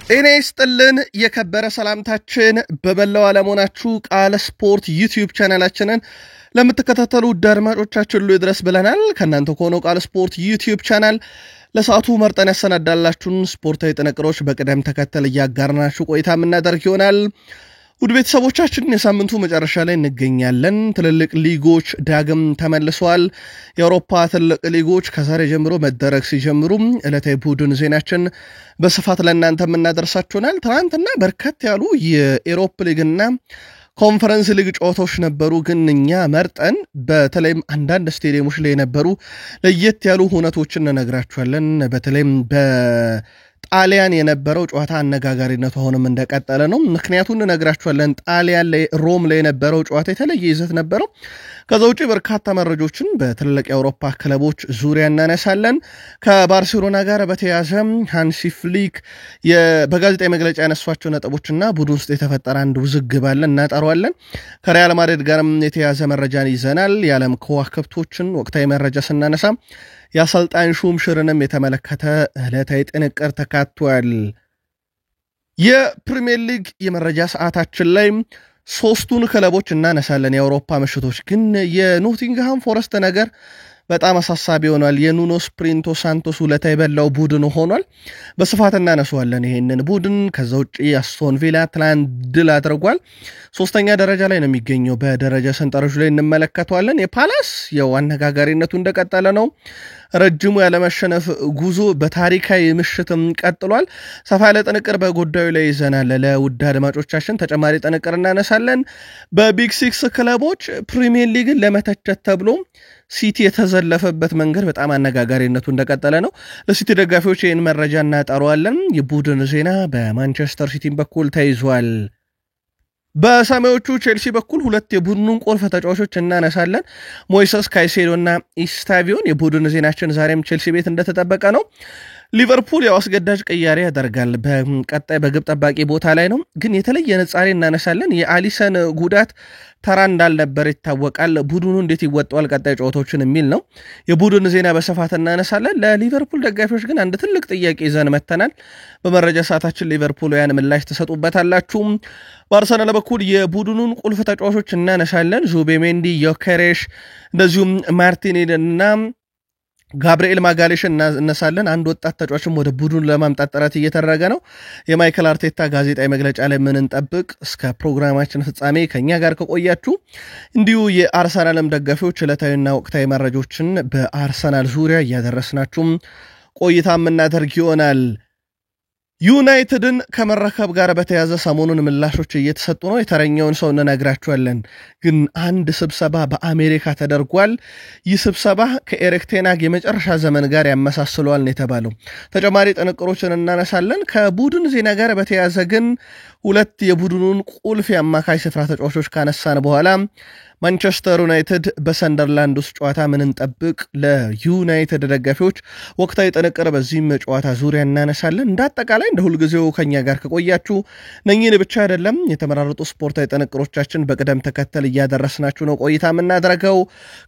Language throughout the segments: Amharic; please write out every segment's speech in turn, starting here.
ጤና ይስጥልን የከበረ ሰላምታችን በመላው ዓለም ሆናችሁ ቃል ስፖርት ዩቲዩብ ቻናላችንን ለምትከታተሉ አድማጮቻችን ሁሉ ይድረስ ብለናል። ከናንተ ሆኖ ቃል ስፖርት ዩቲዩብ ቻናል ለሰዓቱ መርጠን ያሰናዳላችሁን ስፖርታዊ ጥንቅሮች በቅደም ተከተል ያጋርናችሁ ቆይታ የምናደርግ ይሆናል። ውድ ቤተሰቦቻችን የሳምንቱ መጨረሻ ላይ እንገኛለን። ትልልቅ ሊጎች ዳግም ተመልሰዋል። የአውሮፓ ትልልቅ ሊጎች ከዛሬ ጀምሮ መደረግ ሲጀምሩ ዕለታዊ ቡድን ዜናችን በስፋት ለእናንተ የምናደርሳችሁናል። ትናንትና በርከት ያሉ የኤሮፕ ሊግና ኮንፈረንስ ሊግ ጨዋታዎች ነበሩ። ግን እኛ መርጠን በተለይም አንዳንድ ስቴዲየሞች ላይ የነበሩ ለየት ያሉ ሁነቶችን እንነግራችኋለን። በተለይም ጣሊያን የነበረው ጨዋታ አነጋጋሪነቱ አሁንም እንደቀጠለ ነው። ምክንያቱን እንነግራችኋለን። ጣሊያን ላይ ሮም ላይ የነበረው ጨዋታ የተለየ ይዘት ነበረው። ከዛ ውጪ በርካታ መረጃዎችን በትልልቅ የአውሮፓ ክለቦች ዙሪያ እናነሳለን። ከባርሴሎና ጋር በተያያዘ ሃንሲ ፍሊክ በጋዜጣዊ መግለጫ ያነሷቸው ነጥቦችና ቡድን ውስጥ የተፈጠረ አንድ ውዝግብ አለ እናጠራዋለን። ከሪያል ማድሪድ ጋርም የተያያዘ መረጃን ይዘናል። የዓለም ከዋክብቶችን ወቅታዊ መረጃ ስናነሳ የአሰልጣኝ ሹምሽርንም የተመለከተ ዕለታዊ ጥንቅር ተካቷል። የፕሪሚየር ሊግ የመረጃ ሰዓታችን ላይ ሶስቱን ክለቦች እናነሳለን። የአውሮፓ ምሽቶች ግን የኖቲንግሃም ፎረስት ነገር በጣም አሳሳቢ ሆኗል። የኑኖ ስፕሪንቶ ሳንቶስ ውለታ የበላው ቡድን ሆኗል። በስፋት እናነሳዋለን ይሄንን ቡድን። ከዛ ውጪ አስቶን ቪላ ትላንት ድል አድርጓል። ሶስተኛ ደረጃ ላይ ነው የሚገኘው። በደረጃ ሰንጠረዡ ላይ እንመለከተዋለን። የፓላስ አነጋጋሪነቱ እንደቀጠለ ነው። ረጅሙ ያለመሸነፍ ጉዞ በታሪካዊ ምሽትም ቀጥሏል። ሰፋ ያለ ጥንቅር በጉዳዩ ላይ ይዘናል። ለውድ አድማጮቻችን ተጨማሪ ጥንቅር እናነሳለን። በቢግ ሲክስ ክለቦች ፕሪሚየር ሊግን ለመተቸት ተብሎ ሲቲ የተዘለፈበት መንገድ በጣም አነጋጋሪነቱ እንደቀጠለ ነው። ለሲቲ ደጋፊዎች ይህን መረጃ እናጠራዋለን። የቡድን ዜና በማንቸስተር ሲቲ በኩል ተይዟል። በሰማዮቹ ቼልሲ በኩል ሁለት የቡድኑን ቁልፍ ተጫዋቾች እናነሳለን። ሞይሰስ ካይሴዶና ኢስታቪዮን የቡድን ዜናችን ዛሬም ቼልሲ ቤት እንደተጠበቀ ነው። ሊቨርፑል አስገዳጅ ቅያሬ ያደርጋል። በቀጣይ በግብ ጠባቂ ቦታ ላይ ነው። ግን የተለየ ንጻሬ እናነሳለን። የአሊሰን ጉዳት ተራ እንዳልነበር ይታወቃል። ቡድኑ እንዴት ይወጣዋል ቀጣይ ጨዋታዎችን የሚል ነው። የቡድን ዜና በስፋት እናነሳለን። ለሊቨርፑል ደጋፊዎች ግን አንድ ትልቅ ጥያቄ ይዘን መተናል። በመረጃ ሰዓታችን ሊቨርፑልያን ምላሽ ተሰጡበታላችሁ። በአርሰናል በኩል የቡድኑን ቁልፍ ተጫዋቾች እናነሳለን። ዙቤሜንዲ፣ ዮኬሬሽ እንደዚሁም ማርቲኔሊ እና ጋብርኤል ማጋሌሽ እናነሳለን። አንድ ወጣት ተጫዋችም ወደ ቡድኑ ለማምጣት ጥረት እየተደረገ ነው። የማይክል አርቴታ ጋዜጣዊ መግለጫ ላይ ምን እንጠብቅ? እስከ ፕሮግራማችን ፍጻሜ ከኛ ጋር ከቆያችሁ እንዲሁ የአርሰናልም ደጋፊዎች ዕለታዊና ወቅታዊ መረጃዎችን በአርሰናል ዙሪያ እያደረስናችሁም ቆይታ የምናደርግ ይሆናል። ዩናይትድን ከመረከብ ጋር በተያዘ ሰሞኑን ምላሾች እየተሰጡ ነው። የተረኛውን ሰው እንነግራችኋለን። ግን አንድ ስብሰባ በአሜሪካ ተደርጓል። ይህ ስብሰባ ከኤሪክ ቴን ሃግ የመጨረሻ ዘመን ጋር ያመሳስለዋል ነው የተባለው። ተጨማሪ ጥንቅሮችን እናነሳለን። ከቡድን ዜና ጋር በተያዘ ግን ሁለት የቡድኑን ቁልፍ የአማካይ ስፍራ ተጫዋቾች ካነሳን በኋላ ማንቸስተር ዩናይትድ በሰንደርላንድ ውስጥ ጨዋታ ምን እንጠብቅ? ለዩናይትድ ደጋፊዎች ወቅታዊ ጥንቅር በዚህም ጨዋታ ዙሪያ እናነሳለን። እንዳጠቃላይ እንደ ሁልጊዜው ከኛ ጋር ከቆያችሁ ነኝን ብቻ አይደለም የተመራረጡ ስፖርታዊ ጥንቅሮቻችን በቅደም ተከተል እያደረስናችሁ ነው ቆይታ የምናደርገው።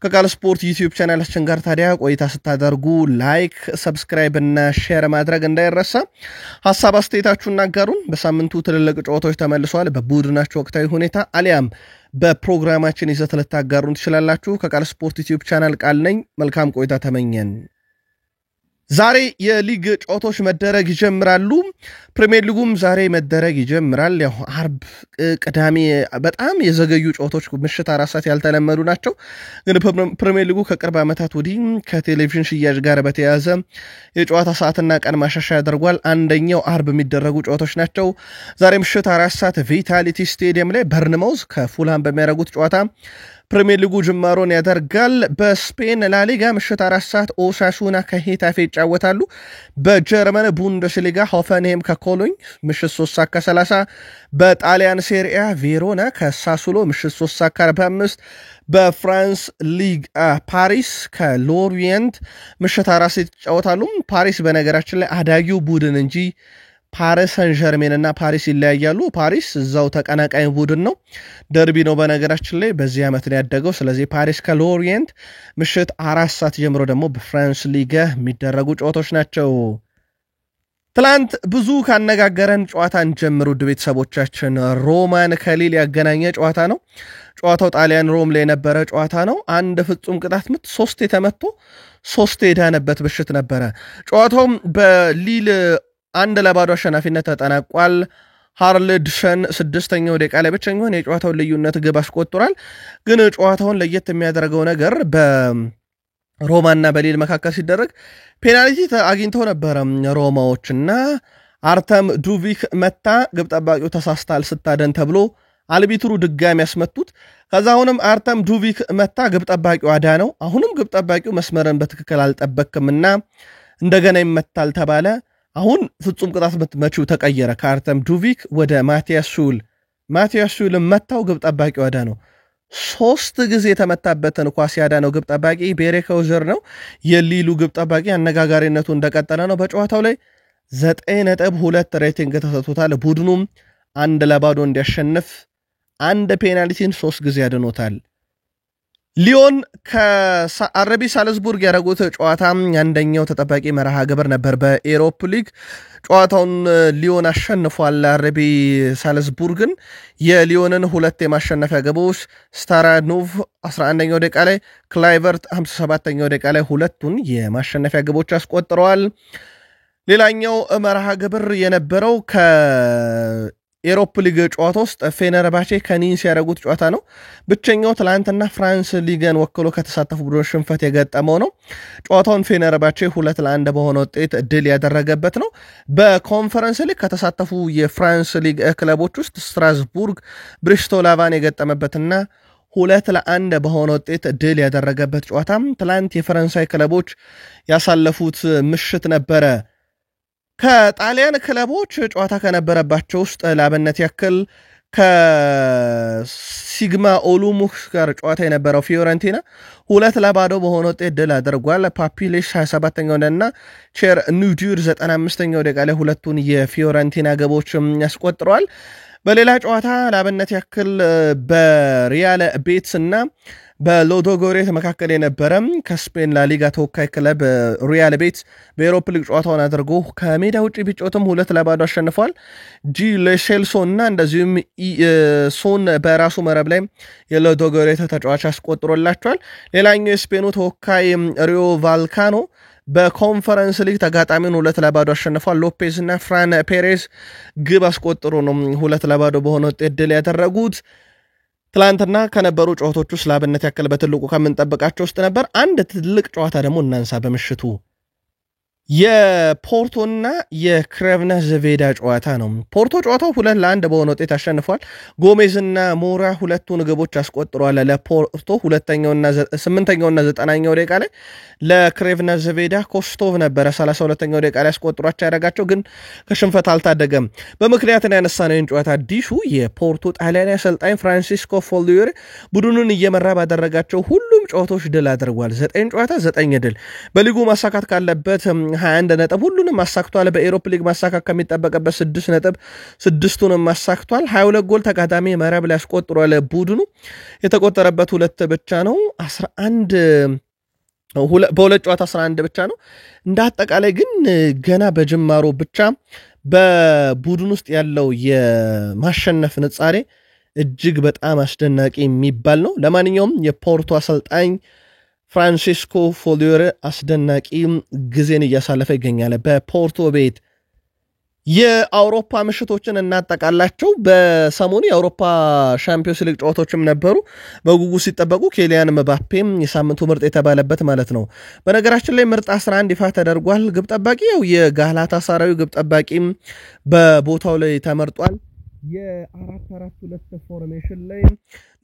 ከቃል ስፖርት ዩቲዩብ ቻናላችን ጋር ታዲያ ቆይታ ስታደርጉ ላይክ፣ ሰብስክራይብ እና ሼር ማድረግ እንዳይረሳ። ሀሳብ አስተያየታችሁን እናጋሩን። በሳምንቱ ትልልቅ ጨዋታዎች ተመልሰዋል። በቡድናቸው ወቅታዊ ሁኔታ አሊያም በፕሮግራማችን ይዘት ልታጋሩን ትችላላችሁ። ከቃል ስፖርት ዩቲዩብ ቻናል ቃል ነኝ። መልካም ቆይታ ተመኘን። ዛሬ የሊግ ጨዋታዎች መደረግ ይጀምራሉ። ፕሪሚየር ሊጉም ዛሬ መደረግ ይጀምራል። ያው አርብ፣ ቅዳሜ በጣም የዘገዩ ጨዋታዎች ምሽት 4 ሰዓት ያልተለመዱ ናቸው። ግን ፕሪሚየር ሊጉ ከቅርብ ዓመታት ወዲህ ከቴሌቪዥን ሽያጭ ጋር በተያያዘ የጨዋታ ሰዓትና ቀን ማሻሻያ ያደርጓል። አንደኛው አርብ የሚደረጉ ጨዋታዎች ናቸው። ዛሬ ምሽት 4 ሰዓት ቪታሊቲ ስቴዲየም ላይ በርንማውዝ ከፉልሃም በሚያደርጉት ጨዋታ ፕሪሚየር ሊጉ ጅማሮን ያደርጋል። በስፔን ላሊጋ ምሽት 4 ሰዓት ኦሳሱና ከሄታፌ ይጫወታሉ። በጀርመን ቡንደስሊጋ ሆፈንሄም ከኮሎኝ ምሽት 3 ሰዓት ከ30። በጣሊያን ሴሪያ ቬሮና ከሳሱሎ ምሽት 3 ሰዓት ከ45። በፍራንስ ሊግ ፓሪስ ከሎሪየንት ምሽት 4 ሰዓት ይጫወታሉ። ፓሪስ በነገራችን ላይ አዳጊው ቡድን እንጂ ፓሪስ ሰን ዠርሜን እና ፓሪስ ይለያያሉ። ፓሪስ እዛው ተቀናቃኝ ቡድን ነው። ደርቢ ነው በነገራችን ላይ በዚህ ዓመት ነው ያደገው። ስለዚህ ፓሪስ ከሎሪየንት ምሽት 4 ሰዓት ጀምሮ ደግሞ በፍራንስ ሊግ የሚደረጉ ጨዋታዎች ናቸው። ትላንት ብዙ ካነጋገረን ጨዋታን ጀምሩ ቤተሰቦቻችን ሮማን ከሊል ያገናኘ ጨዋታ ነው። ጨዋታው ጣሊያን ሮም ላይ የነበረ ጨዋታ ነው። አንድ ፍጹም ቅጣት ምት 3 የተመቶ 3 የዳነበት ብሽት ነበረ። ጨዋታውም በሊል 1-0 አሸናፊነት ተጠናቋል። ሃርልድሰን 6ኛው ደቂቃ ላይ ብቸኛውን የጨዋታውን ልዩነት ግብ አስቆጥሯል። ግን ጨዋታውን ለየት የሚያደርገው ነገር በሮማና በሊል መካከል ሲደረግ ፔናልቲ አግኝተው ነበረ ሮማዎችና አርተም ዱቪክ መታ ግብ ጠባቂው ተሳስታል ስታደን ተብሎ አልቢትሩ ድጋሚ ያስመቱት። ከዛ አሁንም አርተም ዱቪክ መታ ግብ ጠባቂው አዳነው። አሁንም ግብ ጠባቂው መስመርን በትክክል አልጠበቅምና እንደገና ይመታል ተባለ። አሁን ፍጹም ቅጣት ምት መቺው ተቀየረ ከአርተም ዱቪክ ወደ ማቲያስ ሱል መታው ግብ ጠባቂው አዳነው። 3 ጊዜ የተመታበትን ኳስ ያዳነው ግብ ጠባቂ ቤሬከውዘር ነው። የሊሉ ግብ ጠባቂ አነጋጋሪነቱ እንደቀጠለ ነው። በጨዋታው ላይ 9.2 ሬቲንግ ተሰጥቶታል። ቡድኑም 1-0 እንዲያሸንፍ አንድ ፔናልቲን 3 ጊዜ ያድኖታል። ሊዮን ከአረቢ ሳልዝቡርግ ያደረጉት ጨዋታ አንደኛው ተጠባቂ መርሃ ግብር ነበር። በኤሮፕ ሊግ ጨዋታውን ሊዮን አሸንፏል። አረቢ ሳልዝቡርግን የሊዮንን 2 የማሸነፊያ ግቦች ስታራኖቭ 11ኛው ደቂቃ ላይ፣ ክላይቨርት 57ኛው ደቂቃ ላይ 2ቱን የማሸነፊያ ግቦች አስቆጥረዋል። ሌላኛው መርሃ ግብር የነበረው ኤሮፕ ሊግ ጨዋታ ውስጥ ፌነርባቼ ከኒንስ ያደረጉት ጨዋታ ነው። ብቸኛው ትላንትና ፍራንስ ሊግን ወክሎ ከተሳተፉ ቡድኖች ሽንፈት የገጠመው ነው። ጨዋታውን ፌነርባቼ 2-1 በሆነ ውጤት ድል ያደረገበት ነው። በኮንፈረንስ ሊግ ከተሳተፉ የፍራንስ ሊግ ክለቦች ውስጥ ስትራስቡርግ ብሪስቶላቫን የገጠመበትና 2-1 በሆነ ውጤት ድል ያደረገበት ጨዋታም ትላንት የፈረንሳይ ክለቦች ያሳለፉት ምሽት ነበረ። ከጣሊያን ክለቦች ጨዋታ ከነበረባቸው ውስጥ ላብነት ያክል ከሲግማ ኦሉሙክ ጋር ጨዋታ የነበረው ፊዮረንቲና 2-0 በሆነ ውጤት ድል አድርጓል። ፓፒሌሽ 27ኛውና ቼር ኑዲር 95ኛው ደቂቃ ላይ 2ቱን የፊዮረንቲና ግቦች ያስቆጥረዋል። በሌላ ጨዋታ ላብነት ያክል በሪያል ቤትስ እና በሎዶጎሬት መካከል የነበረ ከስፔን ላሊጋ ተወካይ ክለብ ሪያል ቤትስ በኤሮፕ ሊግ ጨዋታውን አድርጎ ከሜዳ ውጭ ቢጮትም 2-0 አሸንፏል። ጂ ሌሴልሶ እና እንደዚሁም ሶን በራሱ መረብ ላይ የሎዶጎሬት ተጫዋች አስቆጥሮላቸዋል። ሌላኛው የስፔኑ ተወካይ ሪዮ ቫልካኖ በኮንፈረንስ ሊግ ተጋጣሚውን 2-0 አሸንፏል። ሎፔዝ እና ፍራን ፔሬዝ ግብ አስቆጥሮ ነው 2-0 በሆነ ውጤት ድል ያደረጉት። ትላንትና ከነበሩ ጨዋታዎች ውስጥ ላብነት ያክል በትልቁ ከምንጠብቃቸው ውስጥ ነበር። አንድ ትልቅ ጨዋታ ደግሞ እናንሳ በምሽቱ የፖርቶና የክሬቭነዝቬዳ ጨዋታ ነው። ፖርቶ ጨዋታው 2-1 በሆነ ውጤት አሸንፏል። ጎሜዝና ሞራ 2ቱን ግቦች አስቆጥረዋል ለፖርቶ 8ኛውና 9ኛው ደቂቃ ላይ። ለክሬቭነዝቬዳ ኮስቶቭ ነበረ 32ኛው ደቂቃ ላይ አስቆጥሯቸው ያደረጋቸው፣ ግን ከሽንፈት አልታደገም። በምክንያት ያነሳነው ጨዋታ አዲሱ የፖርቶ ጣሊያናዊ አሰልጣኝ ፍራንሲስኮ ፎሊዮሪ ቡድኑን እየመራ ባደረጋቸው ሁሉም ጨዋታዎች ድል አድርጓል። 9 ጨዋታ 9 ድል። በሊጉ ማሳካት ካለበት 21 ነጥብ ሁሉንም ማሳክቷል። በኤሮፕ ሊግ ማሳካት ከሚጠበቅበት 6 ነጥብ 6ቱንም ማሳክቷል። 22 ጎል ተጋጣሚ መረብ ላይ አስቆጥሯል። ቡድኑ የተቆጠረበት 2 ብቻ ነው። 11 በሁለት ጨዋታ 11 ብቻ ነው። እንደ አጠቃላይ ግን ገና በጅማሮ ብቻ በቡድን ውስጥ ያለው የማሸነፍ ንጻሬ እጅግ በጣም አስደናቂ የሚባል ነው። ለማንኛውም የፖርቶ አሰልጣኝ ፍራንሲስኮ ፎሊዮሪ አስደናቂ ጊዜን እያሳለፈ ይገኛል በፖርቶ ቤት። የአውሮፓ ምሽቶችን እናጠቃላቸው። በሰሞኑ የአውሮፓ ሻምፒዮንስ ሊግ ጨዋታዎችም ነበሩ በጉጉት ሲጠበቁ። ኬሊያን ምባፔም የሳምንቱ ምርጥ የተባለበት ማለት ነው። በነገራችን ላይ ምርጥ 11 ይፋ ተደርጓል። ግብ ጠባቂ ያው የጋላታሳራዩ ግብ ጠባቂም በቦታው ላይ ተመርጧል። የ4-4-2 ፎርሜሽን ላይ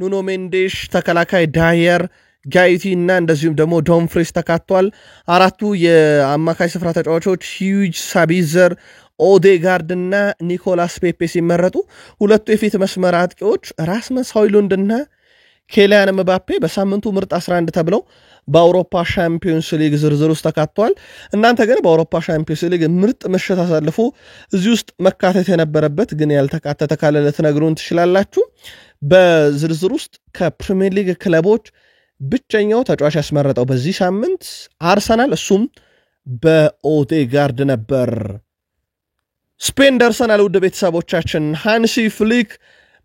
ኑኖ ሜንዴሽ፣ ተከላካይ ዳየር፣ ጋይቲ እና እንደዚሁም ደግሞ ዶምፍሪስ ተካቷል። 4ቱ የአማካይ ስፍራ ተጫዋቾች ሂዩጅ ሳቢዘር፣ ኦዴጋርድ እና ኒኮላስ ፔፔ ሲመረጡ 2ቱ የፊት መስመር አጥቂዎች ራስመስ ሆይሉንድ እና ኬሊያን ምባፔ በሳምንቱ ምርጥ 11 ተብለው በአውሮፓ ሻምፒዮንስ ሊግ ዝርዝር ውስጥ ተካተዋል። እናንተ ግን በአውሮፓ ሻምፒዮንስ ሊግ ምርጥ ምሽት አሳልፎ እዚህ ውስጥ መካተት የነበረበት ግን ያልተካተተ ካለ ልትነግሩን ትችላላችሁ። በዝርዝር ውስጥ ከፕሪሚየር ሊግ ክለቦች ብቸኛው ተጫዋች ያስመረጠው በዚህ ሳምንት አርሰናል፣ እሱም በኦዴጋርድ ነበር። ስፔን ደርሰናል ውድ ቤተሰቦቻችን ሃንሲ ፍሊክ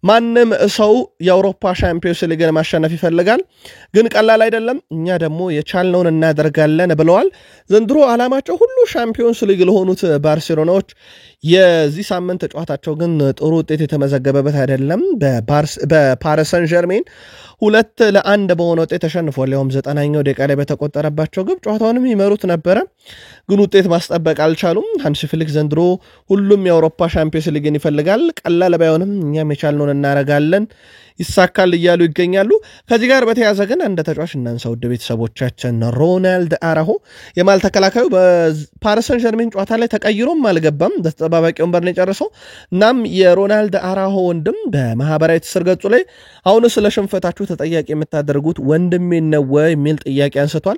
ማንም ሰው የአውሮፓ ሻምፒዮንስ ሊግን ማሸነፍ ይፈልጋል ግን ቀላል አይደለም እኛ ደግሞ የቻልነውን እናደርጋለን ብለዋል ዘንድሮ ዓላማቸው ሁሉ ሻምፒዮንስ ሊግ ለሆኑት ባርሴሎናዎች የዚህ ሳምንት ጨዋታቸው ግን ጥሩ ውጤት የተመዘገበበት አይደለም በፓሪስ ሰን ዠርሜን 2-1 በሆነ ውጤት ተሸንፏል ያውም 90ኛው ደቂቃ ላይ በተቆጠረባቸው ግብ ጨዋታውንም ይመሩት ነበር ግን ውጤት ማስጠበቅ አልቻሉም ሃንሲ ፍሊክ ዘንድሮ ሁሉም የአውሮፓ ሻምፒዮንስ ሊግን ይፈልጋል ቀላል ባይሆንም እኛም የቻልነውን እናረጋለን ይሳካል ይያሉ ይገኛሉ ከዚህ ጋር በተያያዘ ግን አንድ ተጫዋች እናንሳው ውድ ቤተሰቦቻችን ሮናልድ አራሆ የማል ተከላካዩ በፓሪስ ሰን ዠርሜን ጨዋታ ላይ ተቀይሮም አልገባም በተጠባባቂ ወንበር ላይ ጨርሰው እናም የሮናልድ አራሆ ወንድም በማህበራዊ ትስስር ገጹ ላይ አሁን ስለ ሽንፈታችሁ ተጠያቂ የምታደርጉት ወንድሜ ነው ወይ የሚል ጥያቄ አንስቷል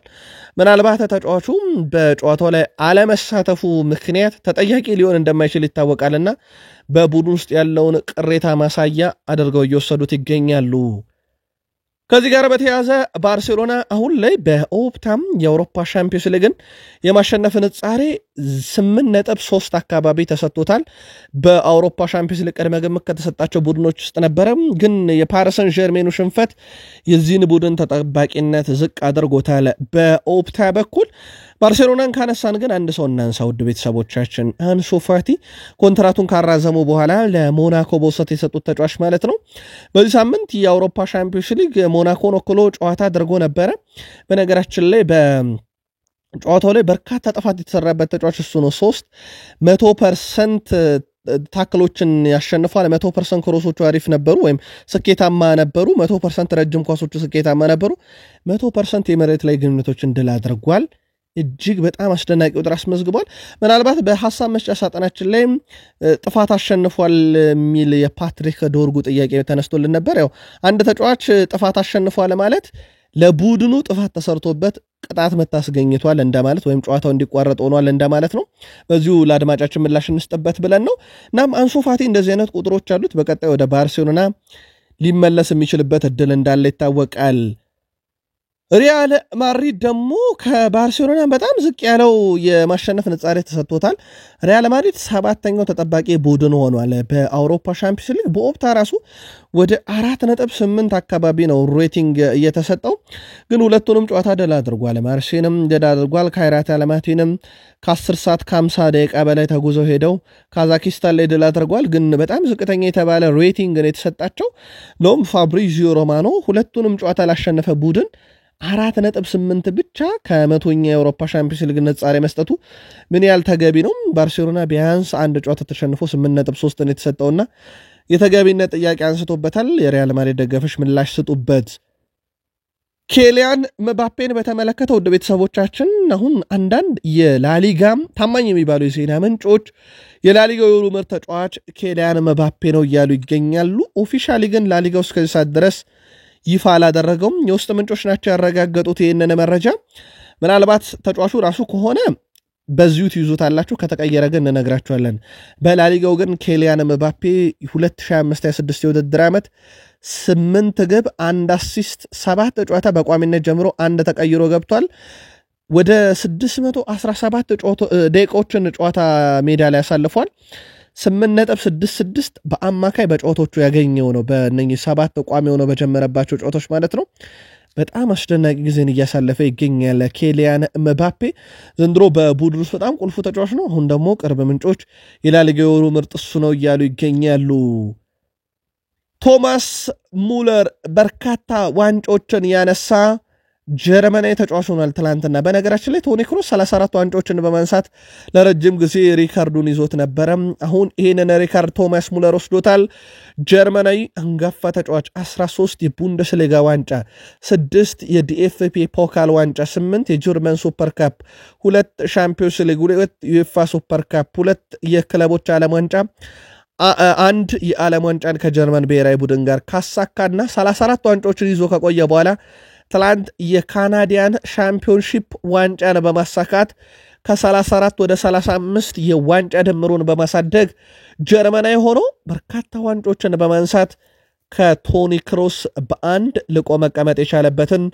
ምናልባት ተጫዋቹ በጨዋታው ላይ አለመሳተፉ ምክንያት ተጠያቂ ሊሆን እንደማይችል ይታወቃልና በቡድን ውስጥ ያለውን ቅሬታ ማሳያ አድርገው እየወሰዱት ይገኛሉ ከዚህ ጋር በተያያዘ ባርሴሎና አሁን ላይ በኦፕታም የአውሮፓ ሻምፒዮንስ ሊግን የማሸነፍ ንጻሬ 8.3 አካባቢ ተሰጥቶታል በአውሮፓ ሻምፒዮንስ ሊግ ቀድመ ግምት ከተሰጣቸው ቡድኖች ውስጥ ነበር ግን የፓሪስ ሰን ዠርሜኑ ሽንፈት የዚህን ቡድን ተጠባቂነት ዝቅ አድርጎታል በኦፕታ በኩል ባርሴሎናን ካነሳን ግን አንድ ሰው እናንሳ ውድ ቤተሰቦቻችን አንሱ ፋቲ ኮንትራቱን ካራዘሙ በኋላ ለሞናኮ በውሰት የሰጡት ተጫዋች ማለት ነው በዚህ ሳምንት የአውሮፓ ሻምፒዮንስ ሊግ ሞናኮን ወክሎ ጨዋታ አድርጎ ነበር በነገራችን ላይ በጨዋታው ላይ በርካታ ጥፋት የተሰራበት ተጫዋች እሱ ነው 300% ታክሎችን ያሸንፋል 100% ክሮሶቹ አሪፍ ነበሩ ወይም ስኬታማ ነበሩ 100% ረጅም ኳሶቹ ስኬታማ ነበሩ 100% የመሬት ላይ ግንኙነቶችን ድል አድርጓል እጅግ በጣም አስደናቂ ቁጥር አስመዝግቧል ምናልባት በሐሳብ መስጫ ሳጥናችን ላይ ጥፋት አሸንፏል የሚል የፓትሪክ ዶርጉ ጥያቄ ተነስቶልን ነበር ያው አንድ ተጫዋች ጥፋት አሸንፏል ማለት ለቡድኑ ጥፋት ተሰርቶበት ቅጣት መታስገኝቷል እንደማለት ወይም ጨዋታው እንዲቋረጥ ሆኗል እንደማለት ነው በዚሁ ለአድማጫችን ምላሽ እንስጥበት ብለን ነው እናም አንሱ ፋቲ እንደዚህ አይነት ቁጥሮች አሉት በቀጣይ ወደ ባርሴሎና ሊመለስ የሚችልበት እድል እንዳለ ይታወቃል ሪያል ማድሪድ ደግሞ ከባርሴሎና በጣም ዝቅ ያለው የማሸነፍ ንጻሬ ተሰጥቶታል ሪያል ማድሪድ 7ኛው ተጠባቂ ቡድን ሆኗል በአውሮፓ ሻምፒዮንስ ሊግ በኦፕታ ራሱ ወደ 4.8 አካባቢ ነው ሬቲንግ እየተሰጠው ግን ሁለቱንም ጨዋታ ድል አድርጓል ማርሴይንም ድል አድርጓል ካይራት አልማቲንም ከ10 ሰዓት ከ50 ደቂቃ በላይ ተጉዘው ሄደው ካዛኪስታን ላይ ድል አድርጓል ግን በጣም ዝቅተኛ የተባለ ሬቲንግ ነው የተሰጣቸው ሎም ፋብሪዚዮ ሮማኖ ሁለቱንም ጨዋታ ላሸነፈ ቡድን 4.8 ብቻ ከመቶኛ የአውሮፓ ሻምፒዮንስ ሊግ ንጻሬ መስጠቱ ምን ያህል ተገቢ ነው ባርሴሎና ቢያንስ አንድ ጨዋታ ተሸንፎ 8.3 ነው የተሰጠውና የተገቢነት ጥያቄ አንስቶበታል የሪያል ማድሪድ ደጋፊዎች ምላሽ ስጡበት ኬሊያን መባፔን በተመለከተ ወደ ቤተሰቦቻችን አሁን አንዳንድ የላሊጋ ታማኝ የሚባሉ የዜና ምንጮች የላሊጋው የወሩ ምርጥ ተጫዋች ኬሊያን መባፔ ነው እያሉ ይገኛሉ ኦፊሻሊ ግን ላሊጋው እስከዚህ ሰዓት ድረስ ይፋ አላደረገውም የውስጥ ምንጮች ናቸው ያረጋገጡት ይሄንን መረጃ ምናልባት ተጫዋቹ ራሱ ከሆነ በዚሁ ትይዙታላችሁ ከተቀየረ ግን እንነግራችኋለን በላሊጋው ግን ኬሊያን መባፔ 2025-26 የውድድር ዓመት 8 ግብ 1 አሲስት 7 ጨዋታ በቋሚነት ጀምሮ አንድ ተቀይሮ ገብቷል ወደ 617 ደቂቃዎችን ጨዋታ ሜዳ ላይ ያሳልፏል 8.66 በአማካይ በጨዋታዎቹ ያገኘው ነው በእነኚህ 7 ቋሚ ሆነው በጀመረባቸው ጨዋታዎች ማለት ነው በጣም አስደናቂ ጊዜን እያሳለፈ ይገኛል ኬሊያን መባፔ ዘንድሮ በቡድን ውስጥ በጣም ቁልፉ ተጫዋች ነው አሁን ደግሞ ቅርብ ምንጮች የላሊጋው የወሩ ምርጥ እሱ ነው እያሉ ይገኛሉ ቶማስ ሙለር በርካታ ዋንጫዎችን ያነሳ ጀርመናዊ ተጫዋች ሆኗል ትላንትና በነገራችን ላይ ቶኒ ክሮስ 34 ዋንጫዎችን በማንሳት ለረጅም ጊዜ ሪካርዱን ይዞት ነበር አሁን ይሄንን ሪካርድ ቶማስ ሙለር ወስዶታል ጀርመናዊ አንጋፋ ተጫዋች 13 የቡንደስሊጋ ዋንጫ 6 የዲኤፍፒ ፖካል ዋንጫ 8 የጀርመን ሱፐር ካፕ 2 ሻምፒዮንስ ሊግ 2 ዩኤፋ ሱፐር ካፕ 2 የክለቦች ዓለም ዋንጫ አንድ የዓለም ዋንጫን ከጀርመን ብሔራዊ ቡድን ጋር ካሳካና 34 ዋንጫዎችን ይዞ ከቆየ በኋላ ትላንት የካናዲያን ሻምፒዮንሺፕ ዋንጫን በማሳካት ከ34 ወደ 35 የዋንጫ ድምሩን በማሳደግ ጀርመናዊ ሆኖ በርካታ ዋንጫዎችን በማንሳት ከቶኒ ክሮስ በአንድ ልቆ መቀመጥ የቻለበትን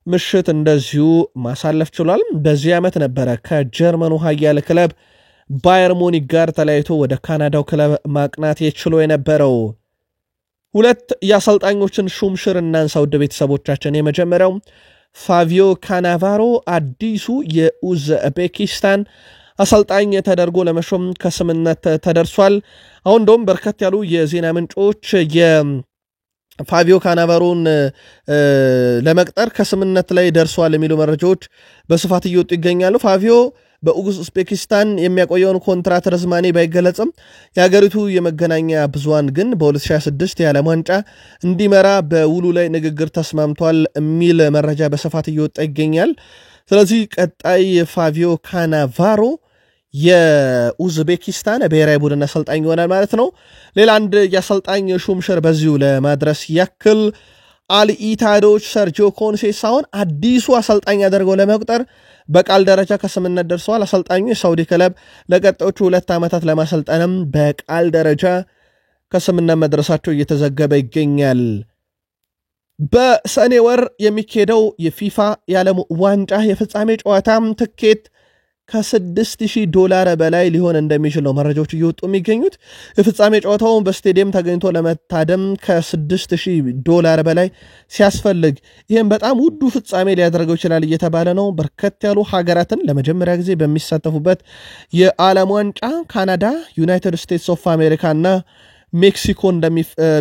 ምሽት እንደዚሁ ማሳለፍ ችሏል በዚህ ዓመት ነበረ ከጀርመኑ ኃያል ክለብ ባየር ሙኒክ ጋር ተለያይቶ ወደ ካናዳው ክለብ ማቅናት የችሎ የነበረው። ሁለት የአሰልጣኞችን ሹምሽር እናንሳ ውድ ቤተሰቦቻችን። የመጀመሪያው ፋቪዮ ካናቫሮ አዲሱ የኡዝቤኪስታን አሰልጣኝ ተደርጎ ለመሾም ከስምነት ተደርሷል። አሁን እንደውም በርከት ያሉ የዜና ምንጮች ፋቪዮ ካናቫሮን ለመቅጠር ከስምነት ላይ ደርሷል የሚሉ መረጃዎች በስፋት እየወጡ ይገኛሉ። ፋቪዮ በኡዝቤኪስታን የሚያቆየውን ኮንትራት ርዝማኔ ባይገለጽም የሀገሪቱ የመገናኛ ብዙሃን ግን በ2026 የዓለም ዋንጫ እንዲመራ በውሉ ላይ ንግግር ተስማምቷል የሚል መረጃ በስፋት እየወጣ ይገኛል። ስለዚህ ቀጣይ ፋቪዮ ካናቫሮ የኡዝቤኪስታን ብሔራዊ ቡድን አሰልጣኝ ይሆናል ማለት ነው። ሌላ አንድ የአሰልጣኝ ሹምሽር በዚሁ ለማድረስ ያክል አልኢታዶች ሰርጂዮ ኮንሴሳውን አዲሱ አሰልጣኝ አድርገው ለመቁጠር በቃል ደረጃ ከስምነት ደርሰዋል። አሰልጣኙ የሳውዲ ክለብ ለቀጣዮቹ 2 ዓመታት ለማሰልጠንም በቃል ደረጃ ከስምነት መድረሳቸው እየተዘገበ ይገኛል። በሰኔ ወር የሚካሄደው የፊፋ የዓለም ዋንጫ የፍጻሜ ጨዋታም ትኬት $6,000 በላይ ሊሆን እንደሚችል ነው መረጃዎች እየወጡ የሚገኙት። የፍጻሜ ጨዋታውን በስቴዲየም ተገኝቶ ለመታደም $6,000 በላይ ሲያስፈልግ ይህም በጣም ውዱ ፍጻሜ ሊያደርገው ይችላል እየተባለ ነው። በርከት ያሉ ሀገራትን ለመጀመሪያ ጊዜ በሚሳተፉበት የዓለም ዋንጫ ካናዳ፣ ዩናይትድ ስቴትስ ኦፍ አሜሪካ እና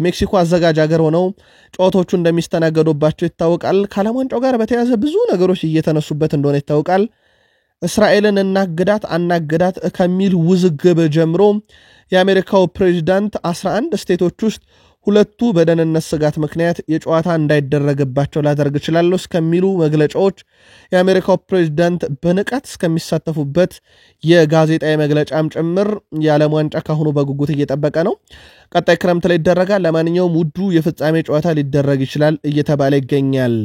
ሜክሲኮ አዘጋጅ ሀገር ሆነው ጨዋታዎቹ እንደሚስተናገዱባቸው ይታወቃል። ከዓለም ዋንጫው ጋር በተያያዘ ብዙ ነገሮች እየተነሱበት እንደሆነ ይታወቃል። እስራኤልን አናግዳት ከሚል ውዝግብ ጀምሮ የአሜሪካው ፕሬዚዳንት 11 ስቴቶች ውስጥ 2ቱ በደህንነት ስጋት ምክንያት የጨዋታ እንዳይደረግባቸው ላደርግ እችላለሁ እስከሚሉ መግለጫዎች የአሜሪካው ፕሬዚዳንት በንቃት እስከሚሳተፉበት የጋዜጣዊ መግለጫም ጭምር የዓለም ዋንጫ ካሁኑ በጉጉት እየጠበቀ ነው። ቀጣይ ክረምት ላይ ይደረጋል። ለማንኛውም ውዱ የፍጻሜ ጨዋታ ሊደረግ ይችላል እየተባለ ይገኛል።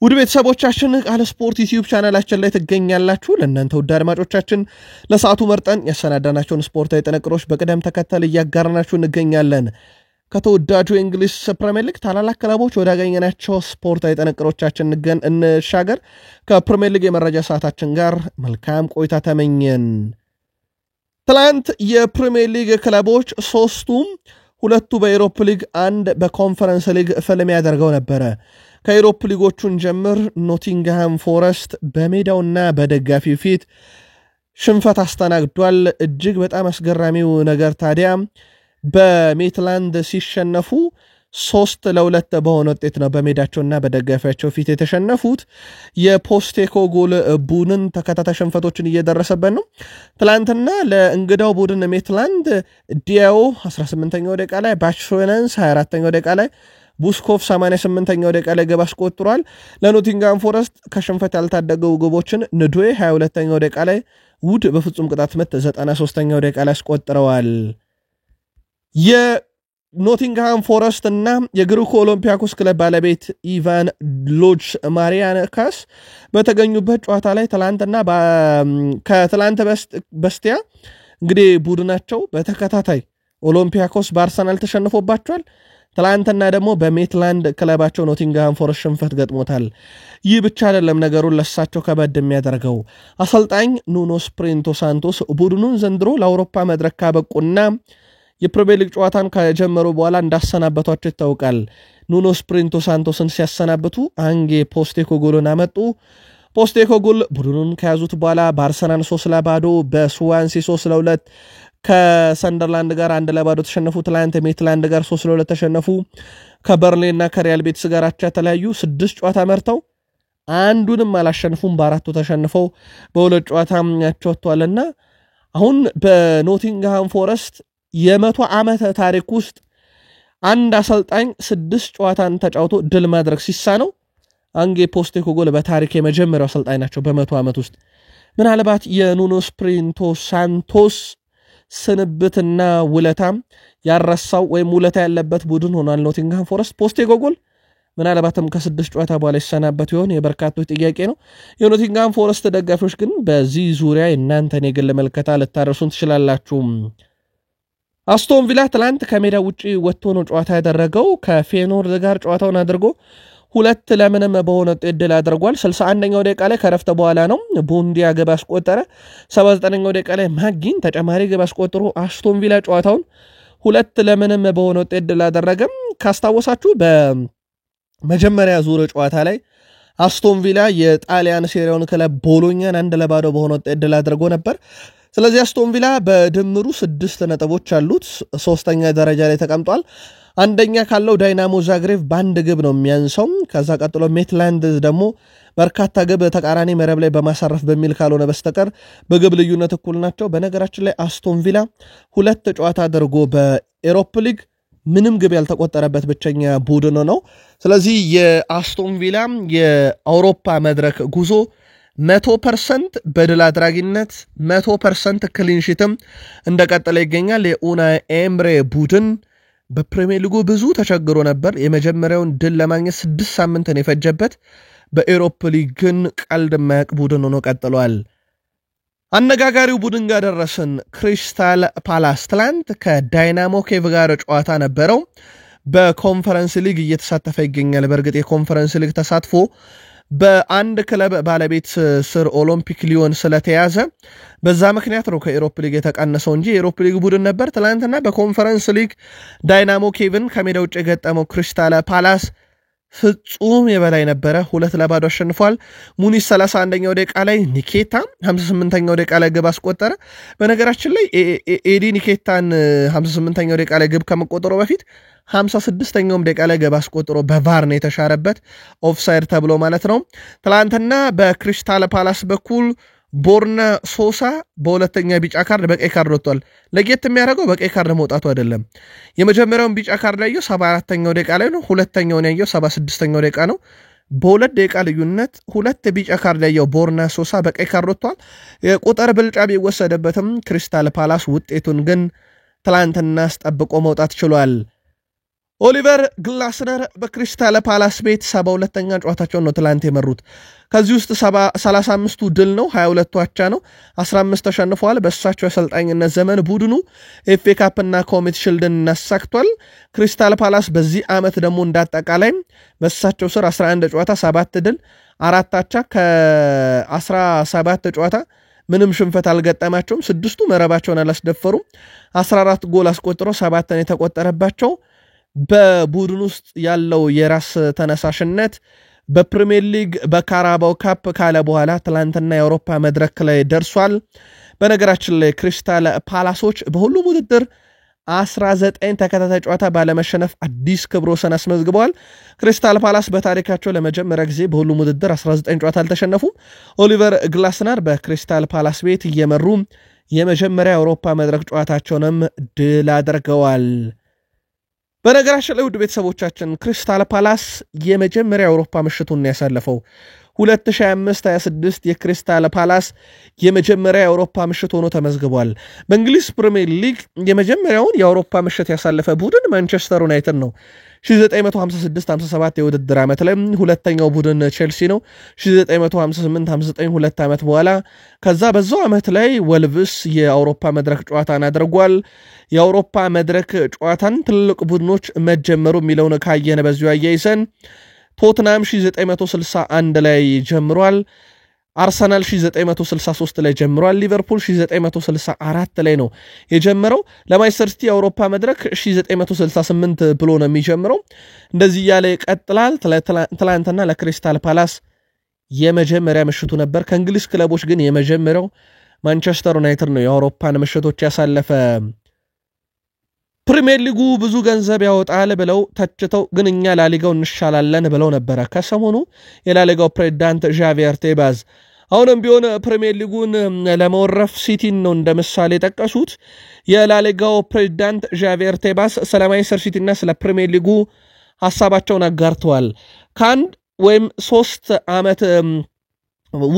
ውድ ቤተሰቦቻችን ቃል ስፖርት ዩቲዩብ ቻናላችን ላይ ትገኛላችሁ። ለእናንተ ውድ አድማጮቻችን ለሰዓቱ መርጠን ያሰናዳናቸውን ስፖርታዊ ጥንቅሮች በቅደም ተከተል እያጋራናችሁ እንገኛለን። ከተወዳጁ የእንግሊዝ ፕሪሚየር ሊግ ታላላቅ ክለቦች ወዳገኘናቸው ስፖርታዊ ጥንቅሮቻችን እንሻገር። ከፕሪሚየር ሊግ የመረጃ ሰዓታችን ጋር መልካም ቆይታ ተመኘን። ትላንት የፕሪሚየር ሊግ ክለቦች ሶስቱም 2 በዩሮፕ ሊግ 1 በኮንፈረንስ ሊግ ፍልሚያ ያደርገው ነበረ። ከዩሮፕ ሊጎቹን ጀምር ኖቲንግሃም ፎረስት በሜዳውና በደጋፊው ፊት ሽንፈት አስተናግዷል። እጅግ በጣም አስገራሚው ነገር ታዲያ በሜትላንድ ሲሸነፉ 3-2 በሆነ ውጤት ነው በሜዳቸውና በደጋፊያቸው ፊት የተሸነፉት። የፖስቴኮግሉ ቡድን ተከታታይ ሽንፈቶችን እየደረሰበት ነው። ትላንትና ለእንግዳው ቡድን ሜትላንድ ዲያው 18ኛው ደቂቃ ላይ፣ ባችሾነንስ 24ኛው ደቂቃ ላይ፣ ቡስኮፍ 88ኛው ደቂቃ ላይ ግብ አስቆጥሯል። ለኖቲንግሃም ፎረስት ከሽንፈት ያልታደገው ግቦችን ንዱዌ 22ኛው ደቂቃ ላይ፣ ውድ በፍጹም ቅጣት ምት 93ኛው ደቂቃ ላይ አስቆጥረዋል። የኖቲንግሃም ፎረስት እና የግሪኩ ኦሎምፒያኮስ ክለብ ባለቤት ኢቫን ሎጅ ማሪያነካስ በተገኙበት ጨዋታ ላይ ከትላንት በስቲያ እንግዲህ ቡድናቸው በተከታታይ ኦሎምፒያኮስ በአርሰናል ተሸንፎባቸዋል። ትላንትና ደግሞ በሜትላንድ ክለባቸው ኖቲንግሃም ፎረስት ሽንፈት ገጥሞታል። ይህ ብቻ አይደለም ነገሩን ለሳቸው ከበድ የሚያደርገው። አሰልጣኝ ኑኖ ስፕሪንቶ ሳንቶስ ቡድኑን ዘንድሮ ለአውሮፓ መድረክ ካበቁና የፕሪሚየር ሊግ ጨዋታን ከጀመሩ በኋላ እንዳሰናበቷቸው ይታወቃል። ኑኖ ስፕሪንቶ ሳንቶስን ሲያሰናብቱ አንጌ ፖስቴኮግሉን አመጡ። ፖስቴኮግሉ ቡድኑን ከያዙት በኋላ በአርሰናል 3-0፣ በስዋንሲ 3-2 ከሰንደርላንድ ጋር 1-0 ተሸነፉ። ትላንት ሜትላንድ ጋር 3-2 ተሸነፉ። ከበርንሌና ከሪያል ቤቲስ ጋር አቻ ተለያዩ። 6 ጨዋታ መርተው አንዱንም አላሸንፉም። በአራቱ ተሸንፈው በሁለት ጨዋታ ያቸው ወጥቷልና አሁን በኖቲንግሃም ፎረስት የ100 ዓመት ታሪክ ውስጥ አንድ አሰልጣኝ 6 ጨዋታን ተጫውቶ ድል ማድረግ ሲሳነው አንጌ ፖስቴኮግሉ በታሪክ የመጀመሪያው አሰልጣኝ ናቸው በ100 ዓመት ውስጥ። ምናልባት የኑኖ ስፕሪንቶ ሳንቶስ ስንብትና ውለታም ያረሳው ወይም ውለታ ያለበት ቡድን ሆኗል ኖቲንግሃም ፎረስት። ፖስቴኮግሉ ምናልባትም ከ6 ጨዋታ በኋላ ይሰናበት ይሆን የበርካቶች ጥያቄ ነው። የኖቲንግሃም ፎረስት ደጋፊዎች ግን በዚህ ዙሪያ እናንተን የግል መልከታ ልታደርሱን ትችላላችሁ። አስቶን ቪላ ትላንት ከሜዳ ውጪ ወጥቶ ነው ጨዋታ ያደረገው። ከፌኖርድ ጋር ጨዋታውን አድርጎ ሁለት ለምንም በሆነ ድል አድርጓል 61ኛው ደቂቃ ላይ ከረፍተ በኋላ ነው ቡንዲያ ግብ አስቆጠረ 79ኛው ደቂቃ ላይ ማጊን ተጨማሪ ግብ አስቆጥሮ አስቶን ቪላ ጨዋታውን ሁለት ለምንም በሆነ ድል አደረገም ካስታወሳችሁ በመጀመሪያ ዙር ጨዋታ ላይ አስቶን ቪላ የጣሊያን ሴሪያውን ክለብ ቦሎኛን 1-0 በሆነ ድል አድርጎ ነበር ስለዚህ አስቶን ቪላ በድምሩ 6 ነጥቦች አሉት 3ኛ ደረጃ ላይ ተቀምጧል አንደኛ ካለው ዳይናሞ ዛግሬቭ በአንድ ግብ ነው የሚያንሰው ከዛ ቀጥሎ ሜትላንድ ደግሞ በርካታ ግብ ተቃራኒ መረብ ላይ በማሳረፍ በሚል ካልሆነ በስተቀር በግብ ልዩነት እኩል ናቸው በነገራችን ላይ አስቶን ቪላ ሁለት ጨዋታ አድርጎ በኤሮፓ ሊግ ምንም ግብ ያልተቆጠረበት ብቸኛ ቡድን ነው ስለዚህ የአስቶን ቪላ የአውሮፓ መድረክ ጉዞ 100% በድል አድራጊነት 100% ክሊን ሺትም እንደቀጠለ ይገኛል የኡናይ ኤምሬ ቡድን በፕሪሚየር ሊጉ ብዙ ተቸግሮ ነበር የመጀመሪያውን ድል ለማግኘት 6 ሳምንትን የፈጀበት በኤሮፓ ሊግ ግን ቀልድ የማያውቅ ቡድን ሆኖ ቀጥሏል አነጋጋሪው ቡድን ጋር ደረስን ክሪስታል ፓላስ ትላንት ከዳይናሞ ኬቭ ጋር ጨዋታ ነበረው በኮንፈረንስ ሊግ እየተሳተፈ ይገኛል በእርግጥ የኮንፈረንስ ሊግ ተሳትፎ በአንድ ክለብ ባለቤት ስር ኦሎምፒክ ሊዮን ስለተያዘ በዛ ምክንያት ነው ከኤሮፓ ሊግ የተቀነሰው እንጂ የኤሮፓ ሊግ ቡድን ነበር ትላንትና በኮንፈረንስ ሊግ ዳይናሞ ኬቭን ከሜዳ ውጭ የገጠመው ክሪስታል ፓላስ ፍጹም የበላይ ነበረ 2-0 አሸንፏል ሙኒስ 31ኛው ደቂቃ ላይ ኒኬታ 58ኛው ደቂቃ ላይ ግብ አስቆጠረ በነገራችን ላይ ኤዲ ኒኬታን 58ኛው ደቂቃ ላይ ግብ ከመቆጠሩ በፊት 56ኛው ደቂቃ ላይ ግብ አስቆጥሮ በቫር ነው የተሻረበት ኦፍሳይድ ተብሎ ማለት ነው ትላንትና በክሪስታል ፓላስ በኩል ቦርና ሶሳ በሁለተኛ ቢጫ ካርድ በቀይ ካርድ ወጥቷል ለጌት የሚያደርገው በቀይ ካርድ መውጣቱ አይደለም የመጀመሪያውን ቢጫ ካርድ ላይ 74ኛው ደቂቃ ላይ ነው ሁለተኛውን ያየው 76ኛው ደቂቃ ነው በሁለት ደቂቃ ልዩነት ሁለት ቢጫ ካርድ ላይ ያየው ቦርና ሶሳ በቀይ ካርድ ወጥቷል የቁጥር ብልጫ ቢወሰደበትም ክሪስታል ፓላስ ውጤቱን ግን ትላንትና አስጠብቆ መውጣት ችሏል ኦሊቨር ግላስነር በክሪስታል ፓላስ ቤት 72ኛ ጨዋታቸውን ነው ትላንት የመሩት ከዚህ ውስጥ 35ቱ ድል ነው 22ቱ አቻ ነው 15 ተሸንፈዋል በእሳቸው የአሰልጣኝነት ዘመን ቡድኑ ኤፍኤ ካፕ እና ኮሚቴ ሺልድን አሳክቷል ክሪስታል ፓላስ በዚህ ዓመት ደግሞ እንዳጠቃላይ በእሳቸው ስር 11 ጨዋታ 7 ድል 4 አቻ ከ17 ጨዋታ ምንም ሽንፈት አልገጠማቸውም 6ቱ መረባቸውን አላስደፈሩም 14 ጎል አስቆጥሮ 7 የተቆጠረባቸው በቡድን ውስጥ ያለው የራስ ተነሳሽነት በፕሪሚየር ሊግ በካራባው ካፕ ካለ በኋላ ትላንትና የአውሮፓ መድረክ ላይ ደርሷል በነገራችን ላይ ክሪስታል ፓላሶች በሁሉም ውድድር 19 ተከታታይ ጨዋታ ባለመሸነፍ አዲስ ክብረ ወሰን አስመዝግበዋል ክሪስታል ፓላስ በታሪካቸው ለመጀመሪያ ጊዜ በሁሉም ውድድር 19 ጨዋታ አልተሸነፉም ኦሊቨር ግላስነር በክሪስታል ፓላስ ቤት እየመሩ የመጀመሪያ የአውሮፓ መድረክ ጨዋታቸውንም ድል አድርገዋል በነገራችን ላይ ውድ ቤተሰቦቻችን ክሪስታል ፓላስ የመጀመሪያ የአውሮፓ ምሽቱን ያሳለፈው 2025-26 የክሪስታል ፓላስ የመጀመሪያ የአውሮፓ ምሽት ሆኖ ተመዝግቧል በእንግሊዝ ፕሪሚየር ሊግ የመጀመሪያውን የአውሮፓ ምሽት ያሳለፈ ቡድን ማንቸስተር ዩናይትድ ነው 1956-57 የውድድር ዓመት ላይ ሁለተኛው ቡድን ቼልሲ ነው 1958-59 ሁለት ዓመት በኋላ ከዛ በዛው ዓመት ላይ ወልቭስ የአውሮፓ መድረክ ጨዋታን አድርጓል የአውሮፓ መድረክ ጨዋታን ትልቅ ቡድኖች መጀመሩ የሚለውን ካየነ በዚሁ አያይዘን ቶትናም 1961 ላይ ጀምሯል አርሰናል 1963 ላይ ጀምሯል ሊቨርፑል 1964 ላይ ነው የጀመረው ለማንቸስተር ሲቲ የአውሮፓ መድረክ 1968 ብሎ ነው የሚጀምረው እንደዚህ ያለ ይቀጥላል ትላንትና ለክሪስታል ፓላስ የመጀመሪያ ምሽቱ ነበር ከእንግሊዝ ክለቦች ግን የመጀመሪያው ማንቸስተር ዩናይትድ ነው የአውሮፓን ምሽቶች ያሳለፈ ፕሪሚየር ሊጉ ብዙ ገንዘብ ያወጣል ብለው ተችተው ግን እኛ ላሊጋው እንሻላለን ብለው ነበር ከሰሞኑ የላሊጋው ፕሬዝዳንት ዣቪየር ቴባዝ አሁንም ቢሆን ፕሪሚየር ሊጉን ለመወረፍ ሲቲን ነው እንደምሳሌ ጠቀሱት የላሊጋው ፕሬዝዳንት ዣቪየር ቴባዝ ስለ ማንቸስተር ሲቲና ስለ ፕሪሚየር ሊጉ ሐሳባቸውን አጋርተዋል ካንድ ወይም 3 ዓመት